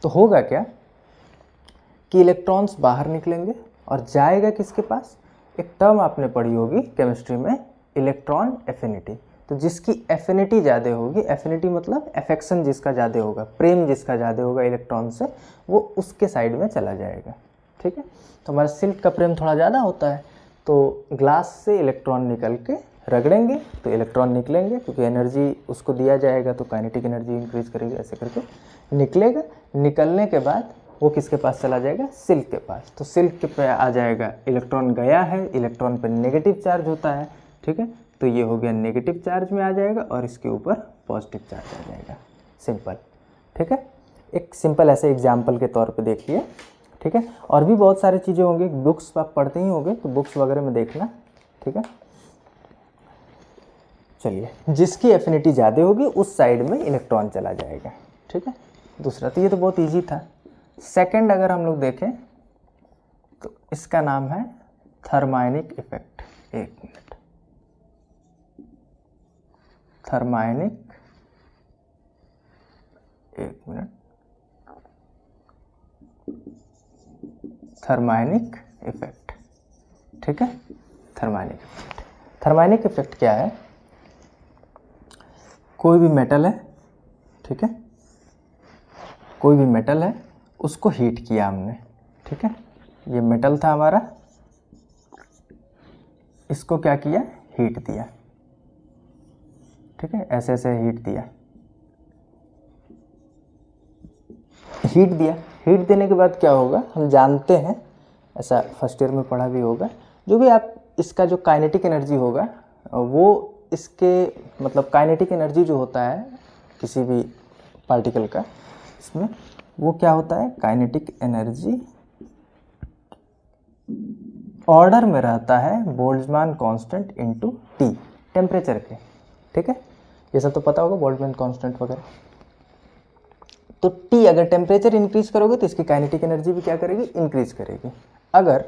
तो होगा क्या कि इलेक्ट्रॉन्स बाहर निकलेंगे और जाएगा किसके पास, एक टर्म आपने पढ़ी होगी केमिस्ट्री में, इलेक्ट्रॉन एफिनिटी। तो जिसकी एफिनिटी ज़्यादा होगी, एफिनिटी मतलब अफेक्शन जिसका ज़्यादा होगा, प्रेम जिसका ज़्यादा होगा इलेक्ट्रॉन से, वो उसके साइड में चला जाएगा। ठीक है, तो हमारा सिल्क का प्रेम थोड़ा ज़्यादा होता है, तो ग्लास से इलेक्ट्रॉन निकल के रगड़ेंगे तो इलेक्ट्रॉन निकलेंगे, क्योंकि एनर्जी उसको दिया जाएगा तो काइनेटिक एनर्जी इंक्रीज करेगी, ऐसे करके निकलेगा। निकलने के बाद वो किसके पास चला जाएगा, सिल्क के पास। तो सिल्क पे आ जाएगा, इलेक्ट्रॉन गया है, इलेक्ट्रॉन पर नेगेटिव चार्ज होता है। ठीक है, तो ये हो गया नेगेटिव चार्ज में आ जाएगा और इसके ऊपर पॉजिटिव चार्ज आ जाएगा। सिंपल। ठीक है, एक सिंपल ऐसे एग्जाम्पल के तौर पे देखिए। ठीक है, और भी बहुत सारी चीज़ें होंगी, बुक्स आप पढ़ते ही होंगे तो बुक्स वगैरह में देखना। ठीक है, चलिए, जिसकी एफिनिटी ज़्यादा होगी उस साइड में इलेक्ट्रॉन चला जाएगा। ठीक है, दूसरा तो ये तो बहुत ईजी था। सेकंड अगर हम लोग देखें तो इसका नाम है थर्माइनिक इफेक्ट। एक मिनट, थर्माइनिक, एक मिनट, थर्माइनिक इफेक्ट। ठीक है, थर्माइनिक इफेक्ट। थर्माइनिक इफेक्ट क्या है, कोई भी मेटल है, ठीक है, कोई भी मेटल है, उसको हीट किया हमने। ठीक है, ये मेटल था हमारा, इसको क्या किया, हीट दिया। ठीक है, ऐसे ऐसे हीट दिया, हीट दिया। हीट देने के बाद क्या होगा, हम जानते हैं, ऐसा फर्स्ट ईयर में पढ़ा भी होगा, जो भी आप इसका जो काइनेटिक एनर्जी होगा वो इसके मतलब काइनेटिक एनर्जी जो होता है किसी भी पार्टिकल का, इसमें वो क्या होता है, काइनेटिक एनर्जी ऑर्डर में रहता है Boltzmann constant into T, temperature के। ठीक है, ये सब तो पता होगा, बोल्ट्जमान कांस्टेंट वगैरह। तो टी, अगर टेम्परेचर इंक्रीज करोगे तो इसकी काइनेटिक एनर्जी भी क्या करेगी, इंक्रीज करेगी। अगर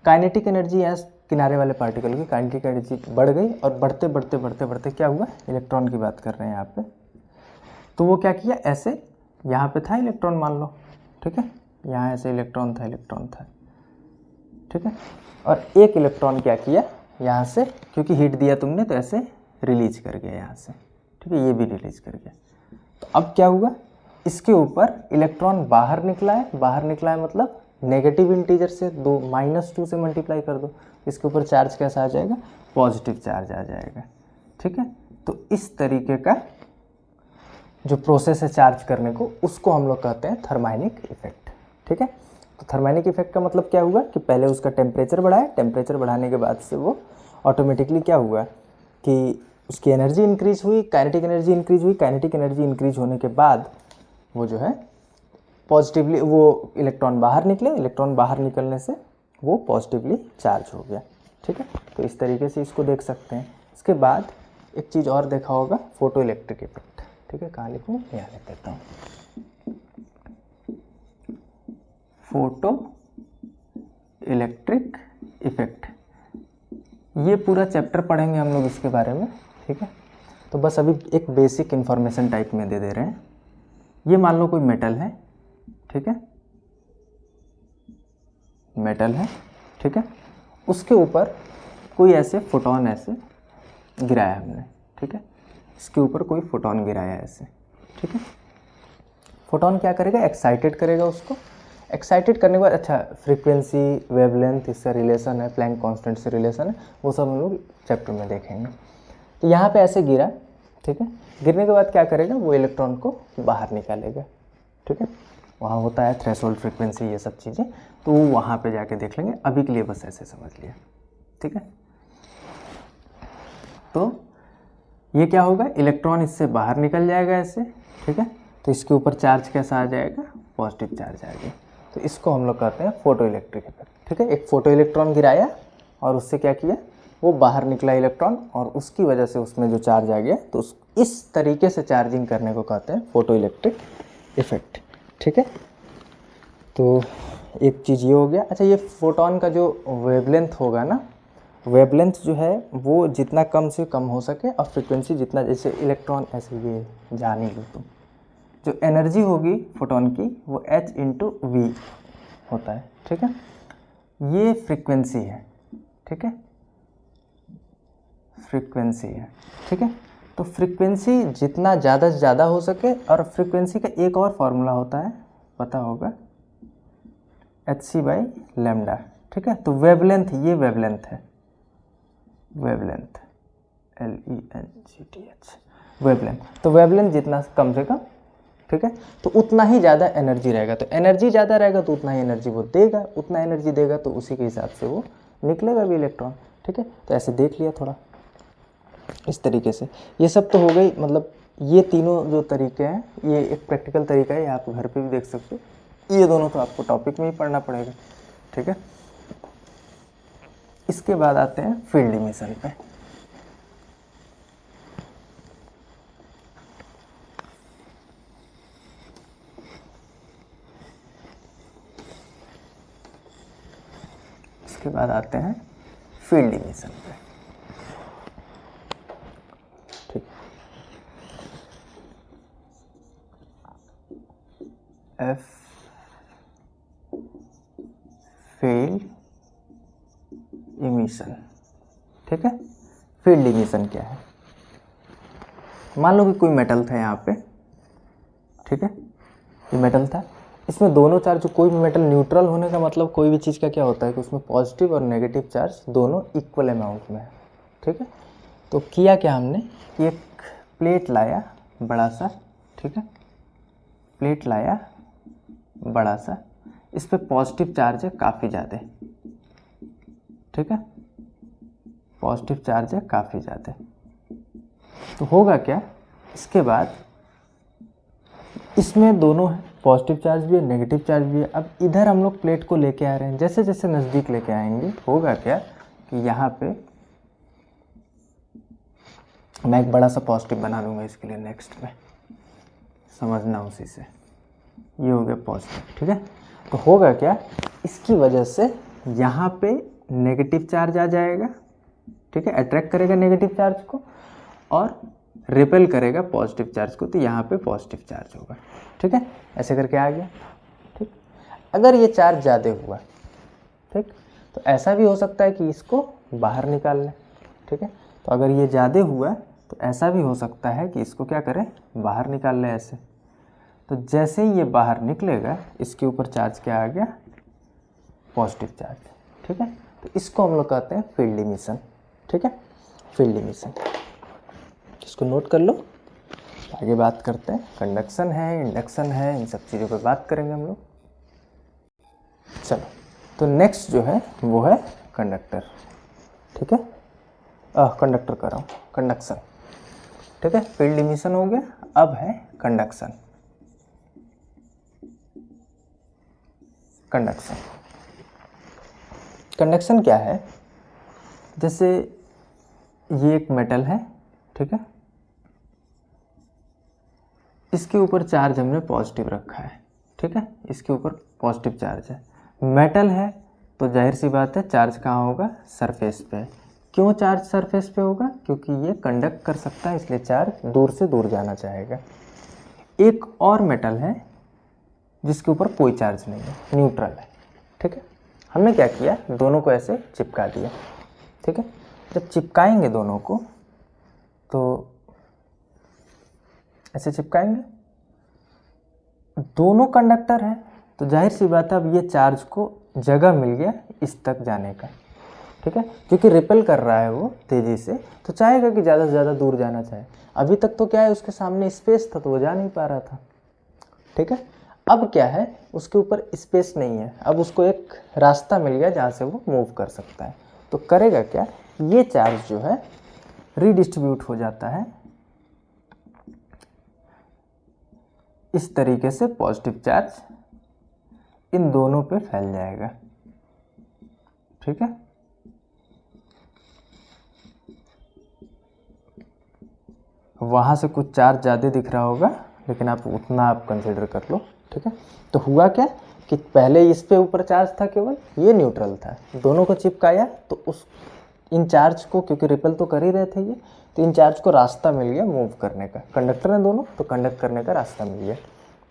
काइनेटिक एनर्जी या किनारे वाले पार्टिकल की काइनेटिक एनर्जी बढ़ गई और बढ़ते बढ़ते बढ़ते बढ़ते क्या हुआ, इलेक्ट्रॉन की बात कर रहे हैं यहाँ पे, तो वो क्या किया, ऐसे यहाँ पे था इलेक्ट्रॉन मान लो, ठीक है, यहाँ ऐसे इलेक्ट्रॉन था, इलेक्ट्रॉन था, ठीक है, और एक इलेक्ट्रॉन क्या किया यहाँ से, क्योंकि हीट दिया तुमने तो ऐसे रिलीज कर गया यहाँ से। ठीक है, ये भी रिलीज कर गया। तो अब क्या हुआ, इसके ऊपर इलेक्ट्रॉन बाहर निकला है, बाहर निकला है मतलब नेगेटिव इंटीजर से -2 से मल्टीप्लाई कर दो, इसके ऊपर चार्ज कैसा आ जाएगा, पॉजिटिव चार्ज आ जाएगा। ठीक है, तो इस तरीके का जो प्रोसेस है चार्ज करने को, उसको हम लोग कहते हैं थर्माइनिक इफेक्ट। ठीक है, तो थर्माइनिक इफेक्ट का मतलब क्या हुआ कि पहले उसका टेम्परेचर बढ़ाया, टेम्परेचर बढ़ाने के बाद से वो ऑटोमेटिकली क्या हुआ कि उसकी एनर्जी इंक्रीज हुई, काइनेटिक एनर्जी इंक्रीज हुई, काइनेटिक एनर्जी इंक्रीज होने के बाद वो जो है पॉजिटिवली, वो इलेक्ट्रॉन बाहर निकले, इलेक्ट्रॉन बाहर निकलने से वो पॉजिटिवली चार्ज हो गया। ठीक है, तो इस तरीके से इसको देख सकते हैं। इसके बाद एक चीज़ और देखा होगा, फोटो इलेक्ट्रिक इफेक्ट। ठीक है, कहाँ लिखूँ, यहाँ लिख देता हूँ, फोटो इलेक्ट्रिक इफेक्ट। ये पूरा चैप्टर पढ़ेंगे हम लोग इसके बारे में। ठीक है, तो बस अभी एक बेसिक इन्फॉर्मेशन टाइप में दे रहे हैं। ये मान लो कोई मेटल है, ठीक है, मेटल है, ठीक है, उसके ऊपर कोई ऐसे फोटोन ऐसे गिराया हमने। ठीक है, इसके ऊपर कोई फोटोन गिराया ऐसे। ठीक है, फोटोन क्या करेगा, एक्साइटेड करेगा उसको। एक्साइटेड करने के बाद, अच्छा, फ्रीक्वेंसी, वेवलेंथ, इसका रिलेशन है, प्लैंक कांस्टेंट से रिलेशन है, वो सब हम लोग चैप्टर में देखेंगे। तो यहाँ पे ऐसे गिरा, ठीक है, गिरने के बाद क्या करेगा, वो इलेक्ट्रॉन को बाहर निकालेगा। ठीक है, वहाँ होता है थ्रेशोल्ड फ्रीक्वेंसी, ये सब चीज़ें, तो वो वहाँ पे जाके देख लेंगे। अभी के लिए बस ऐसे समझ लिया। ठीक है, तो ये क्या होगा, इलेक्ट्रॉन इससे बाहर निकल जाएगा ऐसे। ठीक है, तो इसके ऊपर चार्ज कैसा आ जाएगा, पॉजिटिव चार्ज आ जाएगा। तो इसको हम लोग कहते हैं फोटो इलेक्ट्रिक इफेक्ट। ठीक है, एक फोटो इलेक्ट्रॉन गिराया और उससे क्या किया, वो बाहर निकला इलेक्ट्रॉन और उसकी वजह से उसमें जो चार्ज आ गया, तो इस तरीके से चार्जिंग करने को कहते हैं फोटो इलेक्ट्रिक इफेक्ट। ठीक है, तो एक चीज़ ये हो गया। अच्छा, ये फोटोन का जो वेवलेंथ होगा ना, वेवलेंथ जो है वो जितना कम से कम हो सके और फ्रीक्वेंसी जितना, जैसे इलेक्ट्रॉन ऐसे ये जान ही लो तुम, जो एनर्जी होगी फोटोन की वो h इंटू वी होता है, ठीक है। ये फ्रीक्वेंसी है, ठीक है, फ्रीक्वेंसी है, ठीक है। तो फ्रीक्वेंसी जितना ज़्यादा से ज़्यादा हो सके, और फ्रीक्वेंसी का एक और फॉर्मूला होता है, पता होगा, hc/λ, ठीक है। तो वेवलेंथ, ये वेवलेंथ है, वेवलेंथ LENGTH, वेवलेंथ। तो वेवलेंथ जितना कम से कम, ठीक है, तो उतना ही ज़्यादा एनर्जी रहेगा। तो एनर्जी ज़्यादा रहेगा तो उतना ही एनर्जी वो देगा, उतना एनर्जी देगा तो उसी के हिसाब से वो निकलेगा भी इलेक्ट्रॉन, ठीक है। तो ऐसे देख लिया थोड़ा इस तरीके से। ये सब तो हो गई, मतलब ये तीनों जो तरीके हैं ये एक प्रैक्टिकल तरीका है, आप घर पे भी देख सकते हो। ये दोनों तो आपको टॉपिक में ही पढ़ना पड़ेगा, ठीक है। इसके बाद आते हैं फील्ड इमिशन पे। इसके बाद आते हैं फील्ड इमिशन पे, ठीक। एफ फील्ड इमिशन, ठीक है। फील्ड इमिशन क्या है? मान लो कि कोई मेटल था यहाँ पे, ठीक है, ये मेटल था, इसमें दोनों चार्ज, जो कोई भी मेटल न्यूट्रल होने का मतलब कोई भी चीज़ का क्या होता है कि उसमें पॉजिटिव और नेगेटिव चार्ज दोनों इक्वल अमाउंट में है, ठीक है। तो किया क्या हमने कि एक प्लेट लाया बड़ा सा, ठीक है, प्लेट लाया बड़ा सा, इस पे पॉजिटिव चार्ज है काफ़ी ज़्यादा, ठीक है, पॉजिटिव चार्ज है काफ़ी ज़्यादा। तो होगा क्या, इसके बाद इसमें दोनों है, पॉजिटिव चार्ज भी है नेगेटिव चार्ज भी है। अब इधर हम लोग प्लेट को लेके आ रहे हैं, जैसे जैसे नज़दीक लेके आएंगे होगा क्या कि यहाँ पे मैं एक बड़ा सा पॉजिटिव बना लूँगा इसके लिए, नेक्स्ट में समझना उसी से, ये हो गया पॉजिटिव, ठीक है। तो होगा क्या, इसकी वजह से यहाँ पे नेगेटिव चार्ज आ जाएगा, ठीक है, अट्रैक्ट करेगा नेगेटिव चार्ज को और रिपेल करेगा पॉजिटिव चार्ज को, तो यहाँ पे पॉजिटिव चार्ज होगा, ठीक है। ऐसे करके आ गया, ठीक। अगर ये चार्ज ज़्यादा हुआ, ठीक, तो ऐसा भी हो सकता है कि इसको बाहर निकाल लें, ठीक है। तो अगर ये ज़्यादा हुआ तो ऐसा भी हो सकता है कि इसको क्या करें, बाहर निकाल लें ऐसे। तो जैसे ही ये बाहर निकलेगा इसके ऊपर चार्ज क्या आ गया, पॉजिटिव चार्ज, ठीक है। तो इसको हम लोग कहते हैं फील्ड इमिशन, ठीक है, फील्ड इमिशन। इसको नोट कर लो, आगे बात करते हैं। कंडक्शन है, इंडक्शन है, इन सब चीज़ों पर बात करेंगे हम लोग। चलो, तो नेक्स्ट जो है वो है कंडक्टर, ठीक है, कंडक्टर कर रहा हूँ, कंडक्शन, ठीक है। फील्ड इमिशन हो गया, अब है कंडक्शन। कंडक्शन, कंडक्शन क्या है, जैसे ये एक मेटल है, ठीक है, इसके ऊपर चार्ज हमने पॉजिटिव रखा है, ठीक है, इसके ऊपर पॉजिटिव चार्ज है, मेटल है, तो जाहिर सी बात है चार्ज कहाँ होगा, सरफेस पे। क्यों चार्ज सरफेस पे होगा, क्योंकि ये कंडक्ट कर सकता है, इसलिए चार्ज दूर से दूर जाना चाहेगा। एक और मेटल है जिसके ऊपर कोई चार्ज नहीं है, न्यूट्रल है, ठीक है। हमने क्या किया, दोनों को ऐसे चिपका दिया, ठीक है। जब चिपकाएंगे दोनों को तो ऐसे चिपकाएंगे, दोनों कंडक्टर है, तो जाहिर सी बात है अब ये चार्ज को जगह मिल गया इस तक जाने का, ठीक है, क्योंकि रिपेल कर रहा है वो तेज़ी से, तो चाहेगा कि ज़्यादा से ज़्यादा दूर जाना चाहे। अभी तक तो क्या है, उसके सामने स्पेस था तो वो जा नहीं पा रहा था, ठीक है। अब क्या है, उसके ऊपर स्पेस नहीं है, अब उसको एक रास्ता मिल गया जहाँ से वो मूव कर सकता है। तो करेगा क्या, ये चार्ज जो है रीडिस्ट्रीब्यूट हो जाता है इस तरीके से, पॉजिटिव चार्ज इन दोनों पे फैल जाएगा, ठीक है। वहाँ से कुछ चार्ज ज़्यादा दिख रहा होगा, लेकिन आप उतना आप कंसिडर कर लो, ठीक है। तो हुआ क्या कि पहले इस पे ऊपर चार्ज था केवल, ये न्यूट्रल था, दोनों को चिपकाया तो उस इन चार्ज को, क्योंकि रिपेल तो कर ही रहे थे ये, तो इन चार्ज को रास्ता मिल गया मूव करने का, कंडक्टर है दोनों, तो कंडक्ट करने का रास्ता मिल गया।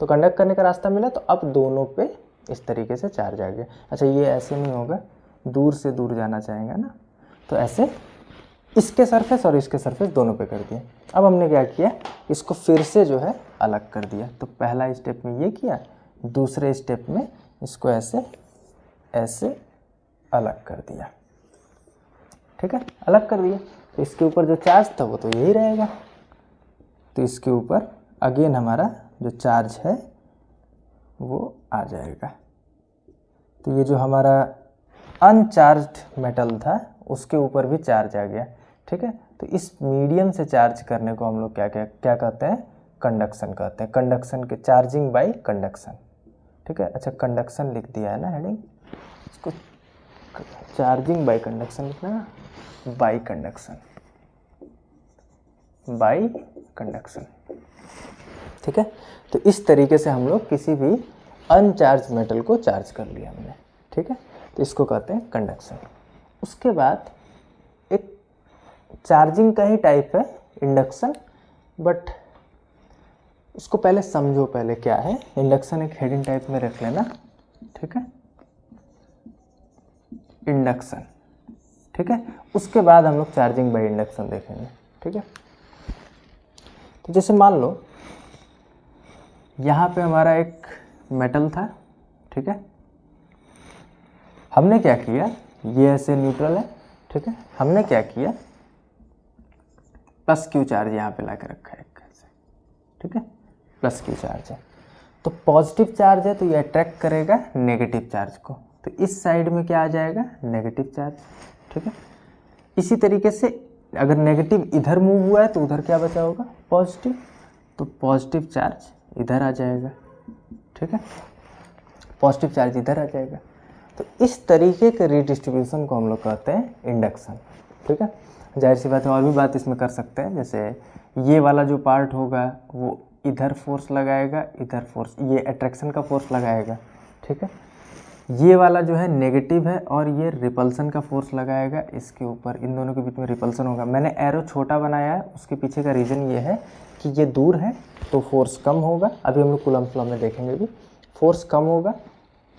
तो कंडक्ट करने का रास्ता मिला तो अब दोनों पे इस तरीके से चार्ज आ गया। अच्छा ये ऐसे नहीं होगा, दूर से दूर जाना चाहेंगे ना, तो ऐसे इसके सरफेस और इसके सरफेस दोनों पे कर दिया। अब हमने क्या किया, इसको फिर से जो है अलग कर दिया। तो पहला स्टेप में ये किया, दूसरे स्टेप में इसको ऐसे ऐसे अलग कर दिया। ठीक है, अलग कर दिया। तो इसके ऊपर जो चार्ज था वो तो यही रहेगा, तो इसके ऊपर अगेन हमारा जो चार्ज है वो आ जाएगा। तो ये जो हमारा अनचार्ज्ड मेटल था उसके ऊपर भी चार्ज आ गया। ठीक है, तो इस मीडियम से चार्ज करने को हम लोग क्या कहते हैं, कंडक्शन कहते हैं। कंडक्शन के चार्जिंग बाय कंडक्शन। ठीक है, अच्छा कंडक्शन लिख दिया है ना हेडिंग, इसको चार्जिंग बाय कंडक्शन लिखना है, बाय कंडक्शन, बाय कंडक्शन। ठीक है, तो इस तरीके से हम लोग किसी भी अनचार्ज मेटल को चार्ज कर लिया हमने। ठीक है, तो इसको कहते हैं कंडक्शन। उसके बाद एक चार्जिंग का ही टाइप है इंडक्शन, बट उसको पहले समझो, पहले क्या है इंडक्शन, एक हेडिंग टाइप में रख लेना। ठीक है, इंडक्शन। ठीक है, उसके बाद हम लोग चार्जिंग बाय इंडक्शन देखेंगे। ठीक है, तो जैसे मान लो यहाँ पे हमारा एक मेटल था। ठीक है, हमने क्या किया, ये ऐसे न्यूट्रल है। ठीक है, हमने क्या किया, प्लस क्यू चार्ज यहाँ पे ला के रखा है ऐसे। ठीक है, प्लस क्यू चार्ज है, तो पॉजिटिव चार्ज है तो ये अट्रैक्ट करेगा नेगेटिव चार्ज को, तो इस साइड में क्या आ जाएगा, नेगेटिव चार्ज। ठीक है, इसी तरीके से अगर नेगेटिव इधर मूव हुआ है तो उधर क्या बचा होगा, पॉजिटिव, तो पॉजिटिव चार्ज इधर आ जाएगा। ठीक है, पॉजिटिव चार्ज इधर आ जाएगा। तो इस तरीके के रीडिस्ट्रीब्यूशन को हम लोग कहते हैं इंडक्शन। ठीक है, जाहिर सी बात है और भी बात इसमें कर सकते हैं, जैसे ये वाला जो पार्ट होगा वो इधर फोर्स लगाएगा, इधर फोर्स, ये अट्रैक्शन का फोर्स लगाएगा। ठीक है, ये वाला जो है नेगेटिव है और ये रिपल्सन का फोर्स लगाएगा इसके ऊपर, इन दोनों के बीच में रिपल्सन होगा। मैंने एरो छोटा बनाया है, उसके पीछे का रीज़न ये है कि ये दूर है तो फोर्स कम होगा। अभी हम लोग कूलम्ब लॉ में देखेंगे भी, फोर्स कम होगा,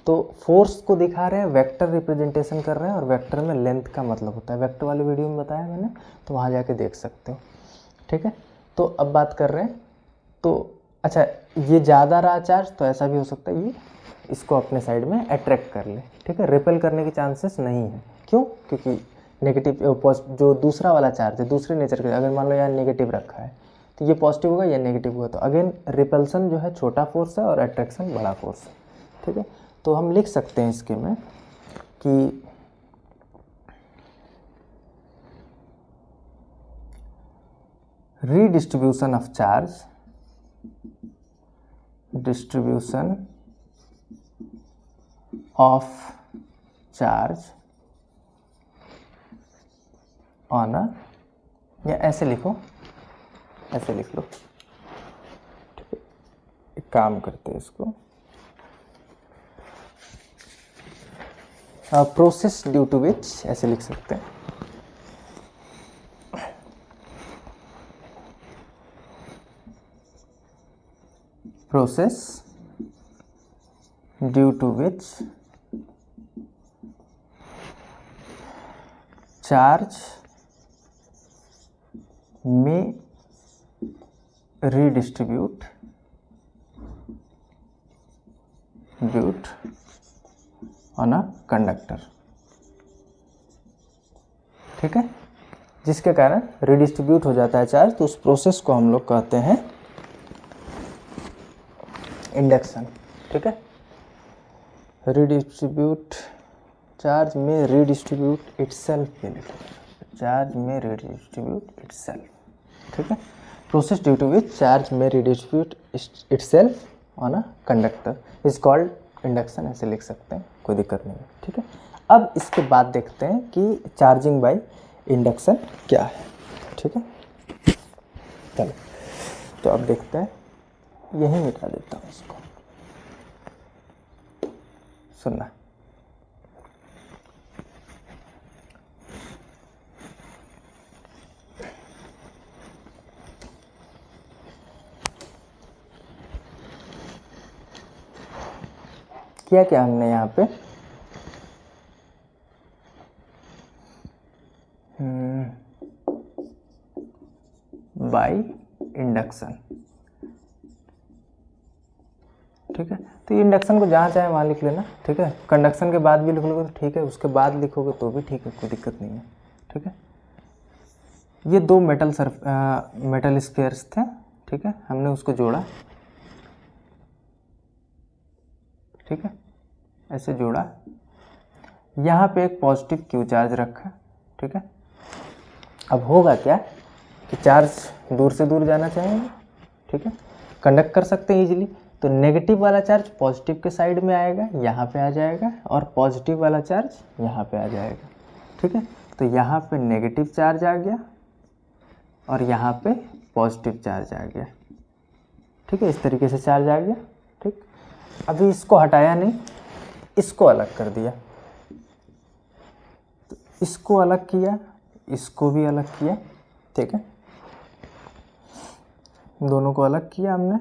तो फोर्स को दिखा रहे हैं, वेक्टर रिप्रेजेंटेशन कर रहे हैं, और वेक्टर में लेंथ का मतलब होता है, वेक्टर वाले वीडियो में बताया मैंने, तो वहाँ जाके देख सकते हो। ठीक है, तो अब बात कर रहे हैं, तो अच्छा ये ज़्यादा रहा चार्ज तो ऐसा भी हो सकता है ये इसको अपने साइड में अट्रैक्ट कर ले। ठीक है, रिपेल करने के चांसेस नहीं है, क्यों, क्योंकि नेगेटिव जो दूसरा वाला चार्ज है दूसरे नेचर के, अगर मान लो यार नेगेटिव रखा है तो ये पॉजिटिव होगा या नेगेटिव होगा, तो अगेन रिपल्सन जो है छोटा फोर्स है और अट्रैक्शन बड़ा फोर्स है। ठीक है, तो हम लिख सकते हैं इसके में कि redistribution of charge, distribution of charge on a, या ऐसे लिखो, ऐसे लिख लो। ठीक है, एक काम करते हैं इसको, प्रोसेस ड्यू टू विच, ऐसे लिख सकते हैं। Process due to which charge में redistribute on a conductor। ठीक है, जिसके कारण रिडिस्ट्रीब्यूट हो जाता है चार्ज, तो उस प्रोसेस को हम लोग कहते हैं इंडक्शन। ठीक है, रिडिस्ट्रीब्यूट, चार्ज में रिडिस्ट्रीब्यूट इटसेल्फ, चार्ज में रिडिस्ट्रीब्यूट इटसेल्फ। ठीक है, process due to which charge में redistribute itself on a conductor is called induction, ऐसे लिख सकते हैं, कोई दिक्कत नहीं है। ठीक है, अब इसके बाद देखते हैं कि चार्जिंग बाय इंडक्शन क्या है। ठीक है, चलो तो अब देखते हैं, यही मिटा देता हूँ इसको, सुनना। किया क्या हमने यहाँ पे, बाय इंडक्शन, ठीक है। तो ये इंडक्शन को जहाँ चाहे वहाँ लिख लेना, ठीक है। कंडक्शन के बाद भी लिख लोगे तो ठीक है, उसके बाद लिखोगे तो भी ठीक है, कोई दिक्कत नहीं है, ठीक है। ये दो मेटल स्फीयर्स थे, ठीक है, हमने उसको जोड़ा, ठीक है, ऐसे जोड़ा। यहाँ पे एक पॉजिटिव क्यू चार्ज रखा, ठीक है। अब होगा क्या कि चार्ज दूर से दूर जाना चाहेंगे, ठीक है, कंडक्ट कर सकते हैं इजीली। तो नेगेटिव वाला चार्ज पॉजिटिव के साइड में आएगा, यहाँ पे आ जाएगा, और पॉजिटिव वाला चार्ज यहाँ पे आ जाएगा, ठीक है। तो यहाँ पे नेगेटिव चार्ज आ गया और यहाँ पे पॉजिटिव चार्ज आ गया, ठीक है। इस तरीके से चार्ज आ गया, ठीक। अभी इसको हटाया नहीं, इसको अलग कर दिया, तो इसको अलग किया, इसको भी अलग किया, ठीक है, दोनों को अलग किया हमने।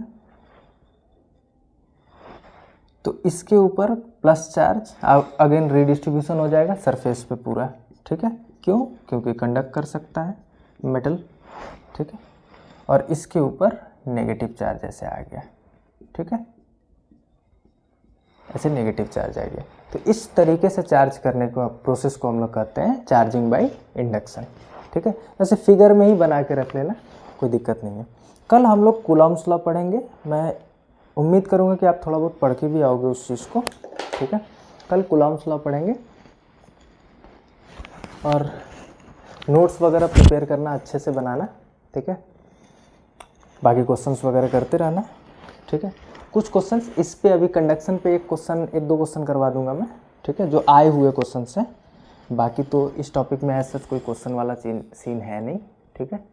तो इसके ऊपर प्लस चार्ज, अगेन रीडिस्ट्रीब्यूशन हो जाएगा सरफेस पे पूरा, ठीक है। क्यों? क्योंकि कंडक्ट कर सकता है मेटल, ठीक है। और इसके ऊपर नेगेटिव चार्ज ऐसे आ गया, ठीक है, ऐसे नेगेटिव चार्ज आ गया। तो इस तरीके से चार्ज करने को प्रोसेस को हम लोग कहते हैं चार्जिंग बाय इंडक्शन, ठीक है। वैसे फिगर में ही बना के रख लेना, कोई दिक्कत नहीं है। कल हम लोग कूलॉम्स लॉ पढ़ेंगे, मैं उम्मीद करूँगा कि आप थोड़ा बहुत पढ़ के भी आओगे उस चीज़ को, ठीक है। कल कूलॉम्स लॉ पढ़ेंगे, और नोट्स वगैरह प्रिपेयर करना, अच्छे से बनाना, ठीक है। बाकी क्वेश्चंस वगैरह करते रहना, ठीक है। कुछ क्वेश्चंस इस पे, अभी कंडक्शन पे एक दो क्वेश्चन करवा दूंगा मैं, ठीक है, जो आए हुए क्वेश्चन से। बाकी तो इस टॉपिक में ऐसा कोई क्वेश्चन वाला सीन है नहीं, ठीक है।